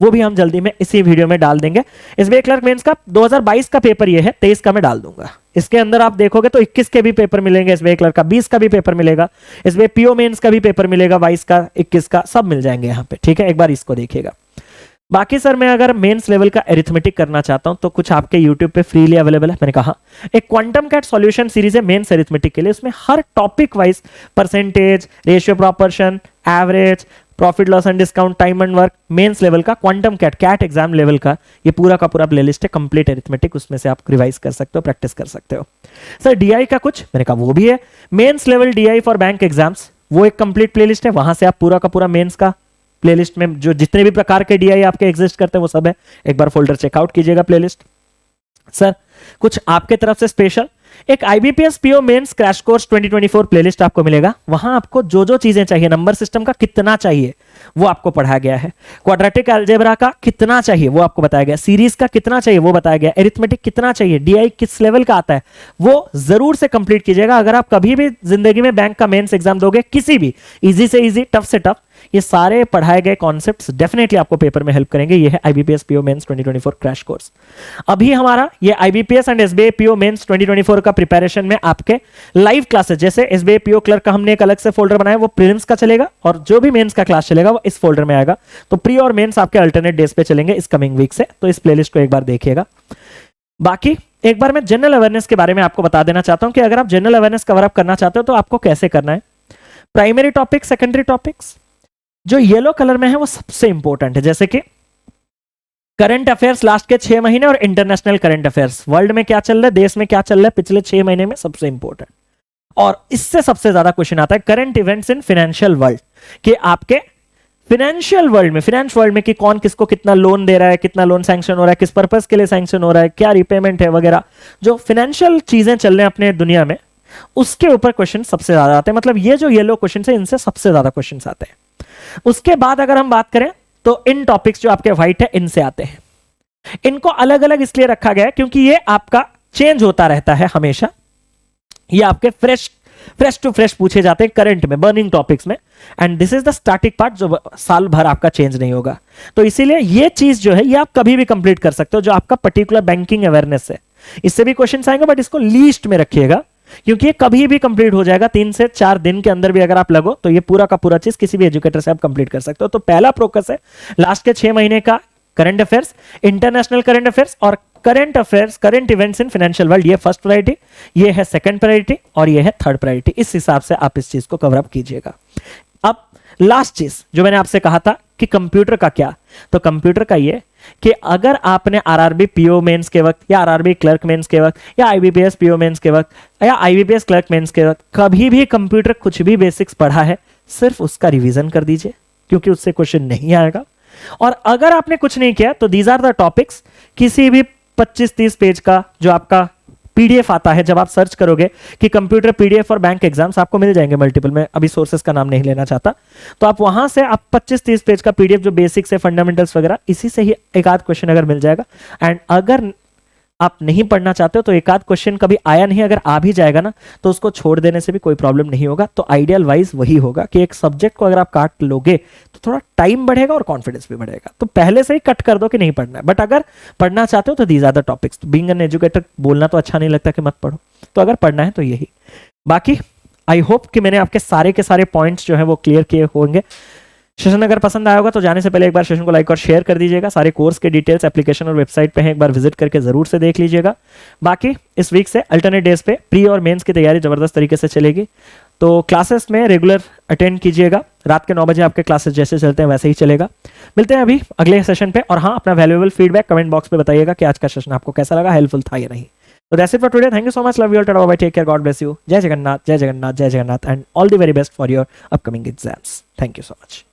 वो भी हम जल्दी में इसी वीडियो में डाल देंगे। एसबीआई क्लर्क मेंस का 2022 का पेपर ये है, 23 का मैं डाल दूंगा। इसके अंदर आप देखोगे तो 21 के भी पेपर मिलेंगे, एसबीआई क्लर्क का 20 का भी पेपर मिलेगा, एसबीआई पीओ मेंस का भी पेपर मिलेगा, 22 का 21 का सब मिल जाएंगे यहाँ पे, ठीक है। एक बार इसको देखिएगा। बाकी सर मैं अगर मेंस लेवल का एरिथमेटिक करना चाहता हूं तो कुछ आपके यूट्यूब पे फ्रीली अवेलेबल है। मैंने कहा एक क्वांटम कैट सॉल्यूशन सीरीज है मेंस एरिथमेटिक के लिए, उसमें हर topic wise percentage, ratio proportion, average, profit loss and discount, time and work, mains level का क्वांटम कैट एग्जाम लेवल का ये पूरा का पूरा प्लेलिस्ट है कंप्लीट एरिथमेटिक। उसमें से आप रिवाइज कर सकते हो, प्रैक्टिस कर सकते हो। सर डीआई का कुछ, मैंने कहा वो भी है, mains level DI for bank exams, वो एक कंप्लीट प्लेलिस्ट है। वहां से आप पूरा का पूरा मेंस का प्लेलिस्ट में जो जितने भी प्रकार के डीआई आपके एग्जिस्ट करते हैं वो सब है, एक बार फोल्डर चेकआउट कीजिएगा प्लेलिस्ट। सर कुछ आपके तरफ से स्पेशल एक IBPS PO mains crash course 2024 playlist आपको मिलेगा। वहां आपको जो जो चीजें चाहिए, नंबर सिस्टम का कितना चाहिए वो आपको पढ़ाया गया है, क्वाड्रेटिक अलजेब्रा का कितना चाहिए वो आपको बताया गया, सीरीज का कितना चाहिए वो बताया गया, एरिथमेटिक कितना चाहिए, डीआई किस लेवल का आता है वो जरूर से कंप्लीट कीजिएगा। अगर आप कभी भी जिंदगी में बैंक का मेंस एग्जाम दोगे, किसी भी इजी से इजी, टफ से टफ, ये सारे पढ़ाए गए कॉन्सेप्ट्स डेफिनेटली आपको पेपर में हेल्प करेंगे। ये है IBPS PO mains 2024 crash course. अभी हमारा ये IBPS and SBI PO mains 2024 का प्रिपरेशन में आपके लाइव क्लासेस, जैसे एसबीआई पीओ क्लर्क का हमने एक अलग से फोल्डर बनाया, वो प्रीलिम्स का चलेगा, और जो भी मेंस का क्लास चलेगा वो इस फोल्डर में आएगा। तो प्री और मेंस आपके अल्टरनेट डेज पे चलेंगे इस कमिंग वीक से, तो इस प्लेलिस्ट को एक बार देखिएगा। बाकी एक बार मैं जनरल अवेयरनेस के बारे में आपको बता देना चाहता हूं कि अगर आप जनरल अवेयरनेस कवर अप करना चाहते हो तो आपको कैसे करना है। प्राइमरी टॉपिक, सेकेंडरी टॉपिक्स, जो येलो कलर में है वो सबसे इंपॉर्टेंट है, जैसे कि करंट अफेयर्स लास्ट के 6 महीने और इंटरनेशनल करंट अफेयर्स, वर्ल्ड में क्या चल रहा है, देश में क्या चल रहा है पिछले 6 महीने में, सबसे इंपॉर्टेंट। और इससे सबसे ज्यादा क्वेश्चन आता है current events in financial world, कि आपके फाइनेंशियल वर्ल्ड में, फाइनेंस वर्ल्ड में कि कौन किसको कितना लोन दे रहा है, कितना लोन सैंक्शन हो रहा है, किस पर्पस के लिए सैंक्शन हो रहा है, क्या रिपेमेंट है वगैरह, जो फाइनेंशियल चीजें चल रही हैं अपने दुनिया में, उसके ऊपर क्वेश्चन सबसे ज्यादा आते हैं। मतलब ये जो येलो क्वेश्चन है इनसे सबसे ज्यादा क्वेश्चन आते हैं। उसके बाद अगर हम बात करें तो इन टॉपिक्स जो आपके व्हाइट है इनसे आते हैं। इनको अलग अलग इसलिए रखा गया है क्योंकि ये आपका चेंज होता रहता है हमेशा, ये आपके फ्रेश टू फ्रेश पूछे जाते हैं करंट में, बर्निंग टॉपिक्स में, and this is the static part जो साल भर आपका चेंज नहीं होगा। तो इसीलिए ये चीज जो है ये आप कभी भी कंप्लीट कर सकते हो, जो आपका पर्टिकुलर बैंकिंग अवेयरनेस है। इससे भी क्वेश्चन आएंगे बट इसको लीस्ट में रखिएगा, क्योंकि ये कभी भी कंप्लीट हो जाएगा, 3 से 4 दिन के अंदर भी अगर आप लगो तो ये पूरा का पूरा चीज किसी भी एजुकेटर से आप कंप्लीट कर सकते हो। तो पहला फोकस है लास्ट के 6 महीने का current affairs, international current affairs और current affairs, current events in financial world. ये फर्स्ट प्रायोरिटी, ये है सेकंड प्रायोरिटी और ये है थर्ड प्रायोरिटी। इस हिसाब से आप इस चीज को कवर अप कीजिएगा। अब लास्ट चीज जो मैंने आपसे कहा था कि कंप्यूटर का क्या, तो कंप्यूटर का ये कि अगर आपने आरआरबी पीओ मेंस के वक्त या आरआरबी क्लर्क मेंस के वक्त या आईबीपीएस पीओ मेंस के वक्त या आईबीपीएस क्लर्क मेंस के वक्त कभी भी कंप्यूटर कुछ भी बेसिक्स पढ़ा है, सिर्फ उसका रिवीजन कर दीजिए, क्योंकि उससे क्वेश्चन नहीं आएगा। और अगर आपने कुछ नहीं किया तो दीज आर द टॉपिक्स, किसी भी 25-30 पेज का जो आपका पीडीएफ आता है, जब आप सर्च करोगे कि कंप्यूटर पीडीएफ और बैंक एग्जाम्स, आपको मिल जाएंगे मल्टीपल में, अभी सोर्सेस का नाम नहीं लेना चाहता, तो आप वहां से आप 25-30 पेज का पीडीएफ जो बेसिक्स है, फंडामेंटल्स वगैरह, इसी से ही एक आध क्वेश्चन अगर मिल जाएगा। एंड अगर आप नहीं पढ़ना चाहते हो तो एक आध क्वेश्चन कभी आया नहीं, अगर आ भी जाएगा ना तो उसको छोड़ देने से भी कोई प्रॉब्लम नहीं होगा। तो आइडियल वाइज वही होगा कि एक सब्जेक्ट को अगर आप काट लोगे तो थोड़ा टाइम बढ़ेगा और कॉन्फिडेंस भी बढ़ेगा। तो पहले से ही कट कर दो कि नहीं पढ़ना है, बट अगर पढ़ना चाहते हो तो these are the topics. Being an educator बोलना तो अच्छा नहीं लगता कि मत पढ़ो, तो अगर पढ़ना है तो यही। बाकी आई होप कि मैंने आपके सारे के सारे पॉइंट्स जो है वो क्लियर किए होंगे। सेशन अगर पसंद आया होगा तो जाने से पहले एक बार सेशन को लाइक और शेयर कर दीजिएगा। सारे कोर्स के डिटेल्स एप्लीकेशन और वेबसाइट पे हैं, एक बार विजिट करके जरूर से देख लीजिएगा। बाकी इस वीक से अल्टरनेट डेज पे प्री और मेंस की तैयारी जबरदस्त तरीके से चलेगी, तो क्लासेस में रेगुलर अटेंड कीजिएगा। रात के 9 बजे आपके क्लासेस जैसे चलते हैं वैसे ही चलेगा। मिलते हैं अभी अगले सेशन पे, और हाँ, अपना वैल्यूएबल फीडबैक कमेंट बॉक्स पे बताइएगा कि आज का सेशन आपको कैसा लगा, हेल्पफुल था या नहीं। तो that's it for today. Thank you so much, love you all, tata bye, take care, God bless you. जय जगन्नाथ, जय जगन्नाथ, जय Jagannath, and all the very best for your upcoming exams. Thank you so much.